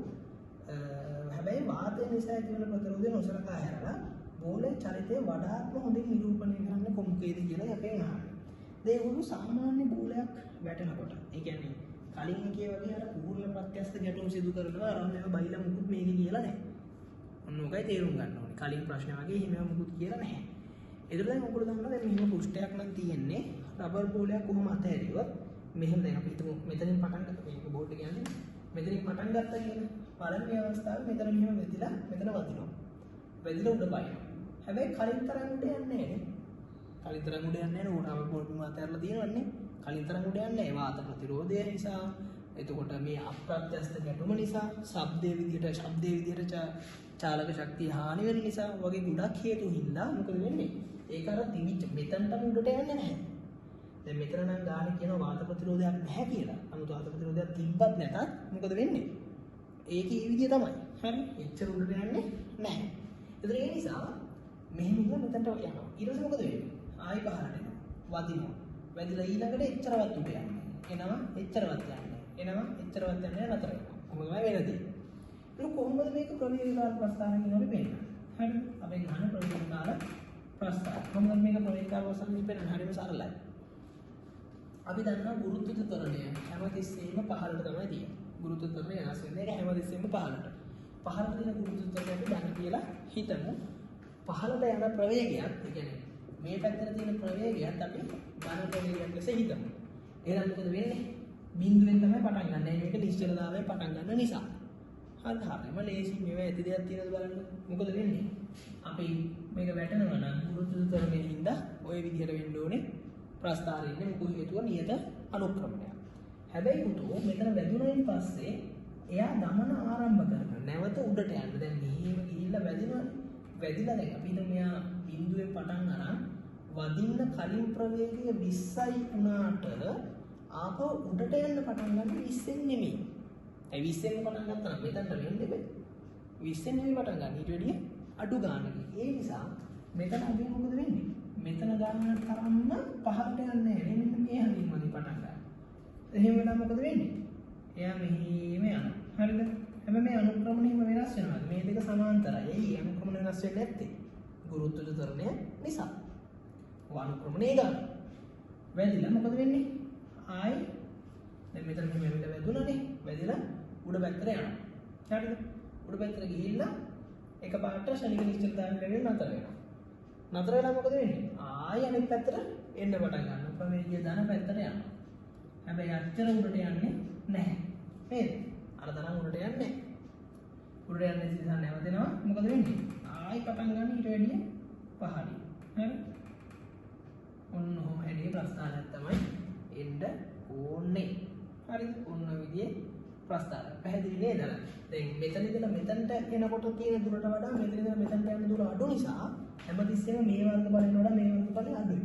Speaker 1: හැබැයි වාතය නිසා ඇතිවන ප්‍රතිරෝධය නොසලකා හැරලා බෝලේ චරිතය වඩාත්ම හොඳින් නිරූපණය කරන්න කොමුකේද කියලා අපෙන් අහනවා. ඒගොල්ලෝ සාමාන්‍ය බෝලයක් වැටෙනකොට ඒ කියන්නේ කලින් එකේ වගේ අර පූර්ණ ප්‍රත්‍යස්ත ගැටුම් සිදු කරනවා අරන් මේව බයිලා මුකුත් මේකේ කියලා නැහැ. ඔන්න ඔකයි තේරුම් ගන්න ඕනේ. කලින් ප්‍රශ්න වගේ හිමව මුකුත් කියලා නැහැ. ඒතර දැන් ඔයගොල්ලෝ දන්නවා දැන් මෙහෙම පුෂ්ඨයක් නම් තියෙන්නේ රබර් බෝලයක් කොහොම අතහැරියොත් මෙහෙම දැන් අපි හිතමු මෙතනින් පටන් ගත්ත මේක බෝඩ් එක කියන්නේ මෙතනින් පටන් ගත්තා කියන පළවෙනි අවස්ථාවේ මෙතන මෙහෙම වෙදිලා මෙතන වදිනවා. වෙදිලා උඩ බයිනවා. හැබැයි කලින් තරම් උඩ යන්නේ නැහැ නේ. කලින් තරම් උඩ යන්නේ නැහැ නේ. රබර් බෝඩ් අතහැරලා තියෙනවන්නේ. කලින් තරම් උඩ යන්නේ නැහැ. වාත ප්‍රතිරෝධය නිසා එතකොට මේ අප්‍රත්‍යස්ත ගැටුම නිසා ශබ්දයේ විදිහට චාලක ශක්තිය හානි වෙන නිසා වගේ ගොඩක් හේතු හින්දා මොකද වෙන්නේ? ඒක අර තිබිච්ච මෙතනටම උඩට යන්නේ නැහැ. දැන් මෙතන නම් ගානේ කියන වාත ප්‍රතිරෝධයක් නැහැ කියලා. අමුතු වාත ප්‍රතිරෝධයක් තිබ්බත් නැතත් මොකද වෙන්නේ? ඒකේ ඒ විදිය තමයි. හරි? එච්චර උඩට යන්නේ නැහැ. ඒතර ඒ නිසා මෙහෙම ඉඳලා මෙතනට යනවා. ඊට පස්සේ මොකද වෙන්නේ? ආයි පහළට එනවා. වදිනවා. වැදිලා ඊළඟට එච්චරවත් උඩ යන්නේ. එනවා එච්චරවත් යන්නේ. එනවා එච්චරවත් යන්නේ නතර වෙනවා. කොහොමද වෙනදී? ඒක කොහොමද මේක ප්‍රවේගකාර ප්‍රස්ථාන කියනවලු වෙන්නේ? හරිද? අපි ගන්න ප්‍රවේගකාර ප්‍රස්ථාන. කොහොමද මේක ප්‍රවේගකාර ප්‍රස්ථාන වෙන්නේ? හරිම සරලයි. අපි දන්නවා ගුරුත්ව ත්වරණය හැමතිස්සෙම පහළට තමයි තියෙන්නේ. ගුරුත්ව ත්වරණය වෙනස් වෙන්නේ නැහැ හැමතිස්සෙම පහළට. පහළට තියෙන ගුරුත්ව ත්වරණය අපි ගන්න කියලා හිතමු. පහළට යන ප්‍රවේගයත් ඒ කියන්නේ මේ පැත්තට තියෙන ප්‍රවේගයත් අපි ඝන ප්‍රවේගයක් ලෙස හිතමු. එහෙනම් මොකද වෙන්නේ? බිඳුවෙන් තමයි පටන් ගන්න. මේක නිශ්චලතාවයෙන් පටන් ගන්න නිසා. හරිම ලේසි මේවා ඇති දෙයක් තියෙනවද බලන්න. මොකද වෙන්නේ? අපි මේක වැටෙනවා නම් ගුරුත්ව ත්වරණයෙන් හින්දා ওই විදිහට වෙන්න ඕනේ. ප්‍රස්ථාරයේ ඉන්නේ මොකද හේතුව නියත අනුක්‍රමණයක්. හැබැයි පුතෝ මෙතන වැදුනයින් පස්සේ එයා ගමන ආරම්භ කරනවා. නැවත උඩට යන්න. දැන් මෙහෙම ගිහිල්ලා වැදිනවනේ. වැදිලා දැන් අපිට මෙයා බිඳුවෙන් පටන් අරන් වදින්න කලින් ප්‍රවේගය 20යි වුණාට ආපහු උඩට යන්න පටන් ගන්න 20ෙන් නෙමෙයි. ඒ 20ෙන් පටන් ගත්තා නම් මෙතනට වෙන්නේ බෑ. 20ෙන් නෙමෙයි පටන් ගන්න. ඊට වැඩිය අඩු ගානකින්. ඒ නිසා මෙතන අපි මොකද වෙන්නේ? මෙතන ගන්න තරම්ම පහළට යන්නේ නැහැ. මෙන්න මේ හරියම පටන් ගන්න. එහෙම වෙලා මොකද වෙන්නේ? එයා මෙහෙම යනවා. හරිද? හැබැයි මේ අනුක්‍රමණයම වෙනස් වෙනවා. මේ දෙක සමාන්තරයි. ඒ අනුක්‍රමණය වෙනස් වෙන්නේ නැත්තේ ගුරුත්වජ ත්වරණය නිසා. අනුක්‍රමණය ගන්න. වැදිලා මොකද වෙන්නේ? ආයි දැන් මෙතන මෙහෙම වැදුණානේ. වැදිලා උඩ පැත්තට යනවා. හරිද? උඩ පැත්තට ගිහිල්ලා එකපාරට ශනික නිශ්චලතාවය ලැබෙන්න නතර වෙනවා. නතර වෙලා මොකද වෙන්නේ? ආයි අනිත් පැත්තට එන්න පටන් ගන්නවා. ප්‍රවේගය ධන පැත්තට යනවා. හැබැයි අච්චර උඩට යන්නේ නැහැ. නේද? අර තරම් උඩට යන්නේ නැහැ. උඩට යන්නේ නිසා නැවතෙනවා. මොකද වෙන්නේ? ආයි පටන් ගන්න ඊට වැඩිය පහළින්. හරි? ඔන්න ඔහොම හැදී ප්‍රස්ථානයක් තමයි එන්න ඕනේ. හරිද? ඔන්න විදිහේ ප්‍රස්ථානයක්. පැහැදිලි නේද? දැන් මෙතන ඉඳලා මෙතනට එනකොට තියෙන දුරට වඩා මෙතන ඉඳලා මෙතනට යන දුර අඩු නිසා හැමතිස්සෙම මේ වර්ග බලයෙන් වඩා මේ වර්ග බලය අඩුයි.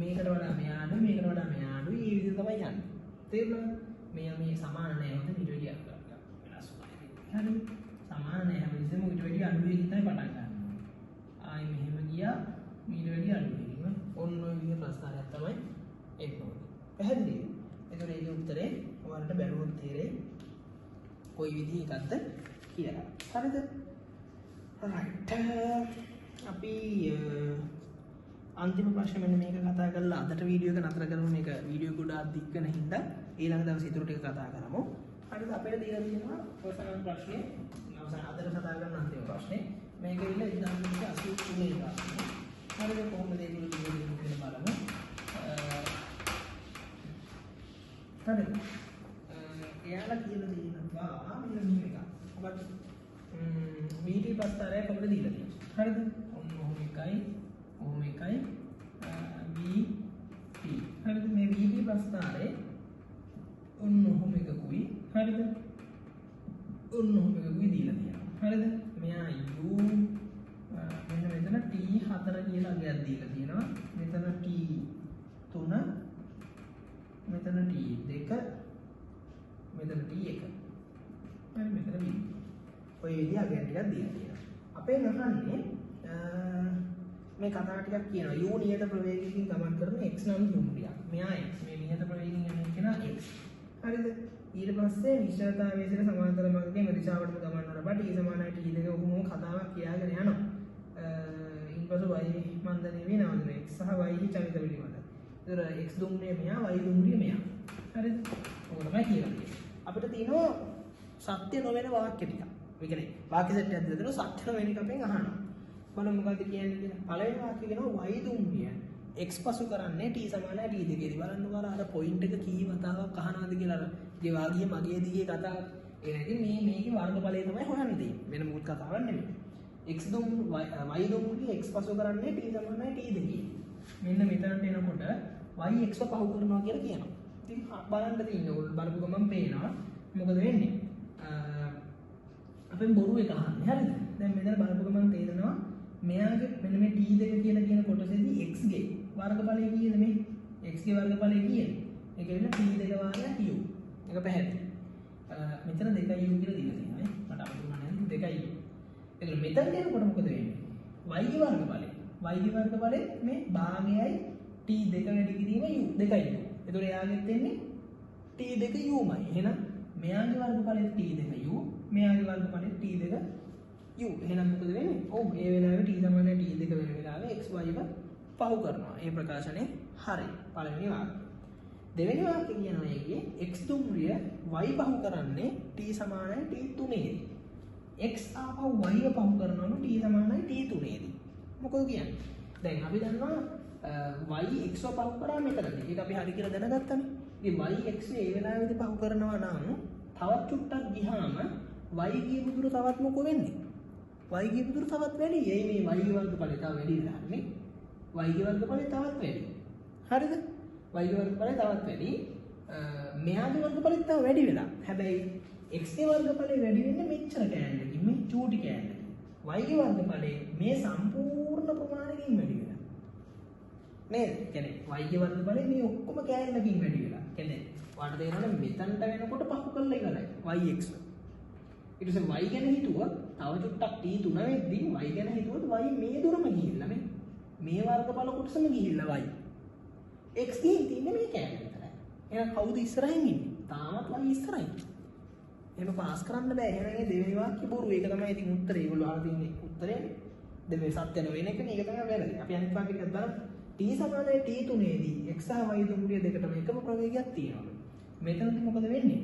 Speaker 1: මේකට වඩා මෙයා අඩුයි, මේකට වඩා මෙයා අඩුයි. මේ විදිහට තමයි යන්නේ. තේරුණාද? මේ සමාන නැහැ. හොඳ ඊට වැඩිය වෙනස් වෙනවා. හරි? සමාන නැහැ. හැමතිස්සෙම ඊට වැඩිය අඩුයි හිතයි පටන් ගන්නවා. ආයි මෙහෙම ගියා ඊට වැඩිය අඩුයි. ඔන්න ඔය විදිහේ ප්‍රස්ථානයක් තමයි එන්න ඕනේ. පැහැදිලිද? එතකොට ඒකේ උත්තරේ ඔයාලට බැලුවොත් තේරෙයි කොයි විදිහ එකක්ද කියලා. හරිද? right. අපි අන්තිම ප්‍රශ්නේ මෙන්න මේක කතා කරලා අදට වීඩියෝ එක නතර කරමු. මේක වීඩියෝ ගොඩාක් දික් වෙන හින්දා ඊළඟ දවසේ ඊටු ටික කතා කරමු. හරිද? අපිට දීලා තියෙනවා අවසාන ප්‍රශ්නේ. අවසාන අදට කතා කරන අන්තිම ප්‍රශ්නේ. මේක ඉන්න 1983 ප්‍රශ්නේ. හරිද? කොහොමද ඒගොල්ලෝ දිගට කියලා බලමු. හරිද? එයාලා කියලා තියෙනවා මෙන්න මේක. මොකක්ද? VT ප්‍රස්ථාරයක් අපිට දීලා තියෙනවා. හරිද? ඔන්න ඔහොම එකයි VT. හරිද? මේ VT ප්‍රස්ථාරේ ඔන්න ඔහොම එකකුයි. හරිද? ඔන්න ඔහොම එකකුයි දීලා තියෙනවා. හරිද? මෙයා U මෙන්න මෙතන T4 කියලා අගයක් දීලා තියෙනවා. මෙතන T3 මෙතන T2 මෙතන T1 හරි මෙතන B. ඔය විදිහ අගයන් ටිකක් දීලා තියෙනවා. අපේ නහන්නේ මේ කතා ටිකක් කියනවා. U නියත ප්‍රවේගයකින් ගමන් කරන x නම් දුම්රියක්. මෙයා x මේ නියත ප්‍රවේගයෙන් යන කෙනා x. හරිද? ඊට පස්සේ නිශ්චලතාවයේ සිට සමාන්තර මාර්ගයේ මේ දිශාවටම ගමන් කරනවා. T සමානයි T2 ඔහොම කතාවක් කියාගෙන යනවා. ඊපස්සේ y මන්දනේ වෙනවද x සහ y චලිත පිළිවෙල. ඒතර x දුම්රිය මෙයා y දුම්රිය මෙයා. හරිද? ඔක තමයි කියලා තියෙන්නේ. අපිට තියෙනවා සත්‍ය නොවන වාක්‍ය ටික. ඒ කියන්නේ වාක්‍ය සෙට් එකක් දෙනවා සත්‍ය නොවන එක අපෙන් අහනවා. බලමු මොකද්ද කියන්නේ කියලා. පළවෙනි වාක්‍යය කියනවා y දුම්රිය x පසු කරන්නේ t සමානයි t දෙකේදී. බලන්න ඔයාලා අර පොයින්ට් එක කී වතාවක් අහනවද කියලා අර ගේ වාගිය මගේ දිගේ කතාව. ඒ නැති මේකේ වර්ගඵලය තමයි හොයන්න තියෙන්නේ. වෙන මොකුත් කතාවක් නෙමෙයි. x දුම් y දුම්රිය x පසු කරන්නේ t සමානයි t දෙකේදී. මෙන්න මෙතනට එනකොට y x පහු කරනවා කියලා කියනවා. ඉතින් බලන්න තියෙන්නේ ඔයගොල්ලෝ බලපු ගමන් පේනවා මොකද වෙන්නේ? අපෙන් බොරු එක අහන්නේ. හරිද? දැන් මෙතන බලපු ගමන් තේරෙනවා මෙයාගේ මෙන්න මේ t2 කියලා කියන කොටසේදී x ගේ වර්ගඵලය කීයද මේ? x ගේ වර්ගඵලය කීයද? ඒක වෙන t2 වාරයක් u. ඒක පැහැදිලි. මෙතන 2u කියලා දීලා තියෙනවා නේ. මට අමුතුම නැහැ 2u. ඒක මෙතන දෙනකොට මොකද වෙන්නේ? y ගේ වර්ගඵලය. y ගේ වර්ගඵලය මේ භාගයයි t2 වැඩි කිරීම u 2u. එතකොට එයාගෙත් එන්නේ t2uමයි. එහෙනම් මෙයාගේ වර්ගඵලය t2u, මෙයාගේ වර්ගඵලය t2u. එහෙනම් මොකද වෙන්නේ? ඔව් මේ වෙලාවේ t සමානයි t2 වෙන වෙලාවේ x y එක පහු කරනවා. ඒ ප්‍රකාශනේ හරි. පළවෙනි වාක්‍යය. දෙවෙනි වාක්‍යය කියනවා ඒකේ x දුම්රිය y පහු කරන්නේ t සමානයි t3 දී. x ආපහු y ව පහු කරනවලු t සමානයි t3 දී. මොකද කියන්නේ? දැන් අපි දන්නවා y x ව පහු කරා මෙතනදී. ඒක අපි හරි කියලා දැනගත්තානේ. ඉතින් y x ඒ වෙලාවේදී පහු කරනවා නම් තවත් චුට්ටක් ගියාම y කියපු දුර තවත් මොකෝ වෙන්නේ? y කියපු දුර තවත් වැඩි. එයි මේ y ගේ වර්ගඵලය තව වැඩි වෙලා නේ. y ගේ වර්ගඵලය තවත් වැඩි. හරිද? y ගේ වර්ගඵලය තවත් වැඩි. මෙයාගේ වර්ගඵලෙත් තව වැඩි වෙලා. හැබැයි x ගේ වර්ගඵලය වැඩි වෙන්නේ මෙච්චර කෑල්ලකින් මේ චූටි කෑල්ලකින්. y ගේ වර්ගඵලය මේ සම්පූර්ණ ප්‍රමාණයකින් වැඩි වෙලා. නේද? කියන්නේ y ගේ වර්ගඵලය මේ ඔක්කොම කෑල්ලකින් වැඩි වෙලා. කියන්නේ ඔයාලට තේරෙනවද මෙතනට වෙනකොට පහු කරලා ඉවරයි yx. ඊට පස්සේ y ගැන හිතුවොත් තව චුට්ටක් t3 වෙද්දී y ගැන හිතුවොත් y මේ දුරම ගිහිල්ලා මේ වර්ගඵල කොටසම ගිහිල්ලා y. x ගිහින් තින්නේ මේ කෑල්ල විතරයි. එහෙනම් කවුද ඉස්සරහින් ඉන්නේ? තාමත් y ඉස්සරහින්. එහෙම පාස් කරන්න බෑ. එහෙනම් ඒ දෙවෙනි වාක්‍ය බොරු. ඒක තමයි ඉතින් උත්තරේ. ඒගොල්ලෝ අහලා තියෙන්නේ උත්තරේ. දෙවෙනි සත්‍ය නෙවෙයි එකනේ. ඒක තමයි වැරදි. අපි අනිත් වාක්‍ය ටිකක් බලමු. t සමානයි t3 දී x සහ y දුම්රිය දෙකටම එකම ප්‍රවේගයක් තියෙනවා. මෙතනදී මොකද වෙන්නේ?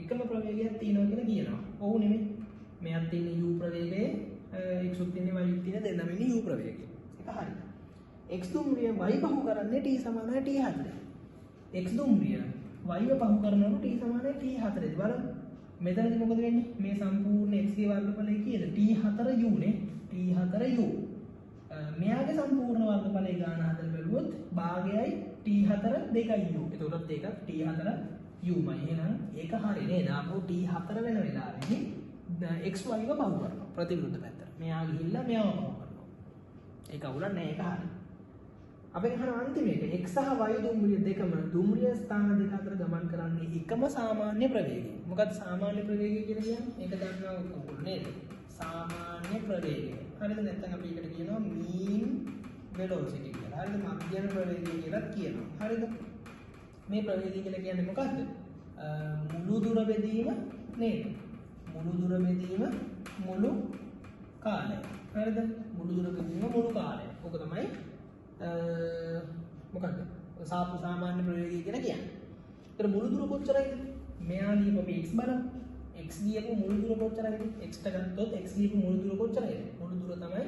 Speaker 1: එකම ප්‍රවේගයක් තියෙනවා කියලා කියනවා. ඔව් නෙමෙයි. මෙයක් තියෙන u ප්‍රවේගයේ x උත් තියෙන y උත් තියෙන දෙන්නම ඉන්නේ u ප්‍රවේගයේ. ඒක හරි. x දුම්රිය y පහු කරන්නේ t සමානයි t4. x දුම්රිය y පහු කරනකොට t සමානයි t4 දී බලන්න. මෙතනදී මොකද වෙන්නේ? මේ සම්පූර්ණ x ගේ වර්ගඵලය කීයද? t4u නේ. t4u. මෙයාගේ සම්පූර්ණ වර්ගඵලය ගාන හදලා බලුවොත් භාගයයි t4 2u. එතකොට ඒක t4u මයි. එහෙනම් ඒක හරි නේද? ආපහු t4 වෙන වෙලාවෙදී x y ව පහු කරනවා ප්‍රතිවිරුද්ධ පැත්තට. මෙයා ගිහිල්ලා මෙයාව පහු කරනවා. ඒක අවුලක් නෑ. ඒක හරි. අපෙන් අහන අන්තිමේක x සහ y දුම්රිය දෙකම දුම්රිය ස්ථාන දෙක අතර ගමන් කරන්නේ එකම සාමාන්‍ය ප්‍රවේගය. මොකක්ද සාමාන්‍ය ප්‍රවේගය කියලා කියන්නේ? ඒක දන්නවා ඔයගොල්ලෝ නේද? සාමාන්‍ය ප්‍රවේගය. හරිද? නැත්නම් අපි ඒකට කියනවා mean velocity කියලා. හරිද? මධ්‍යම ප්‍රවේගය කියලා කියනවා. හරිද? මේ ප්‍රවේගය කියලා කියන්නේ මොකක්ද? මුළු දුර බෙදීම නේද? මුළු දුර බෙදීම මුළු කාලය. හරිද? මුළු දුර බෙදීම මුළු කාලය. ඔක තමයි මොකක්ද? සාමාන්‍ය ප්‍රවේගය කියලා කියන්නේ. ඒතර මුළු දුර කොච්චරයිද? මෙයා ලියපු අපි x බලමු. x ගියපු මුළු දුර කොච්චරයිද? x ට ගත්තොත් x ගියපු මුළු දුර කොච්චරයිද? මුළු දුර තමයි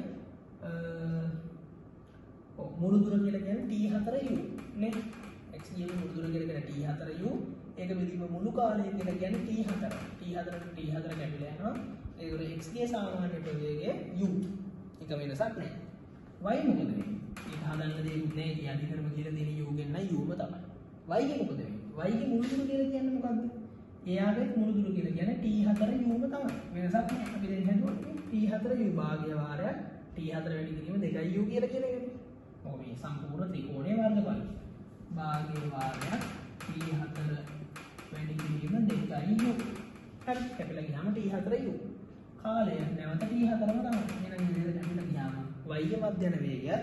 Speaker 1: මුළු දුර කියලා කියන්නේ t4u නේ. x ගියපු මුළු දුර කියලා කියන්නේ t4u. ඒක බෙදීම මුළු කාලය කියලා කියන්නේ t4. t4ට t4 කැපිලා යනවා. ඒකට x ගේ සාමාන්‍ය ප්‍රවේගය u. එක වෙනසක් නැහැ. y මොකද වෙන්නේ? ඒක හදන්න දෙයක් නෑ. ඒ අධිකරම කියලා දෙන u ගෙන් නම් uම තමයි. y ගේ මොකද වෙන්නේ? y ගේ මුළු දුර කියලා කියන්නේ මොකද්ද? එයාගේ මුළු දුර කියලා කියන්නේ t4 uම තමයි. වෙනසක් නෑ. අපි දැන් හිතුවා t4 u භාගය වාරයක් t4 වැඩි කිරීම 2u කියලා කියන එකනේ. ඔව් මේ සම්පූර්ණ ත්‍රිකෝණයේ වර්ගඵලය. භාගය වාරයක් t4 වැඩි කිරීම 2u. හරි. කැපිලා ගියාම t4u. කාලය නැවත t4ම තමයි. එහෙනම් ඉතින් කැපිලා ගියාම y ගේ මධ්‍යන වේගයත්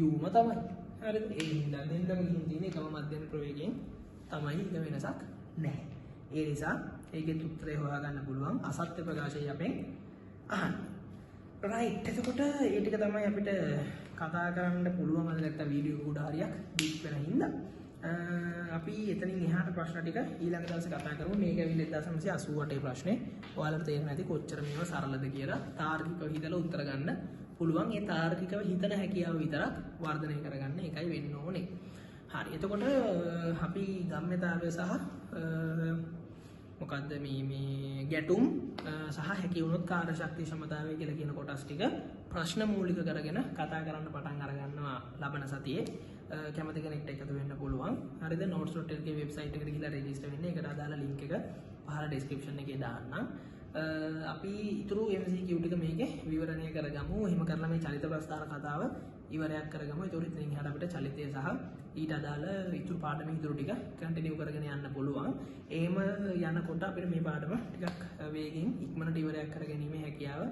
Speaker 1: u ම තමයි. හරිද? ඒ හින්දා දෙන්නම ගිහින් තියෙන එකම මධ්‍යන ප්‍රවේගයෙන් තමයි එක වෙනසක් නැහැ. ඒ නිසා ඒකෙත් උත්තරය හොයාගන්න පුළුවන් අසත්‍ය ප්‍රකාශය අපෙන් අහන්න. රයිට්. එතකොට ඒ ටික තමයි අපිට කතා කරන්න පුළුවන්. අද නැත්තම් වීඩියෝ උඩ හරියක් ඩීප් වෙන හින්දා අපි එතනින් එහාට ප්‍රශ්න ටික ඊළඟ දවසේ කතා කරමු. මේක ඇවිල්ලා 1988 ප්‍රශ්නේ. ඔයාලට තේරෙන්නේ නැති කොච්චර මේව සරලද කියලා තාර්කිකව හිතලා උත්තර ගන්න පුළුවන්. ඒ තාර්කිකව හිතන හැකියාව විතරක් වර්ධනය කරගන්න එකයි වෙන්න ඕනේ. හරි. එතකොට අපි ගම්‍යතාවය සහ මොකද්ද මේ ගැටුම් සහ හැකි වුණොත් කාර්යශක්ති සමතාවය කියලා කියන කොටස් ටික ප්‍රශ්න මූලික කරගෙන කතා කරන්න පටන් අර ගන්නවා ලබන සතියේ. කැමති කෙනෙක්ට එකතු වෙන්න පුළුවන්. හරිද? notes.lk වෙබ්සයිට් එකට ගිහලා රෙජිස්ටර් වෙන්න. ඒකට අදාළ link එක පහළ description එකේ දාන්නම්. අපි ඊතුරු MCQ ටික මේකේ විවරණය කරගමු. එහෙම කරලා මේ චලිත ප්‍රස්ථාර කතාව ඉවරයක් කරගමු. ඒතකොට ඉතින් එහාට අපිට චලිතය සහ ඊට අදාළ ඊතුරු පාඩම ඉතුරු ටික කන්ටිනියු කරගෙන යන්න පුළුවන්. එහෙම යනකොට අපිට මේ පාඩම ටිකක් වේගෙන් ඉක්මනට ඉවරයක් කරගැනීමේ හැකියාව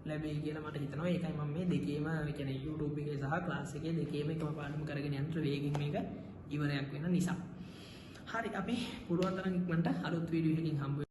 Speaker 1: ලැබෙයි කියලා මට හිතෙනවා. ඒකයි මම මේ දෙකේම ඒ කියන්නේ YouTube එකේ සහ ක්ලාස් එකේ දෙකේම එකම පාඩම කරගෙන යන්න වේගෙන් මේක ඉවරයක් වෙන නිසා. හරි අපි පුළුවන් තරම් ඉක්මනට අලුත් වීඩියෝ එකකින් හම්බ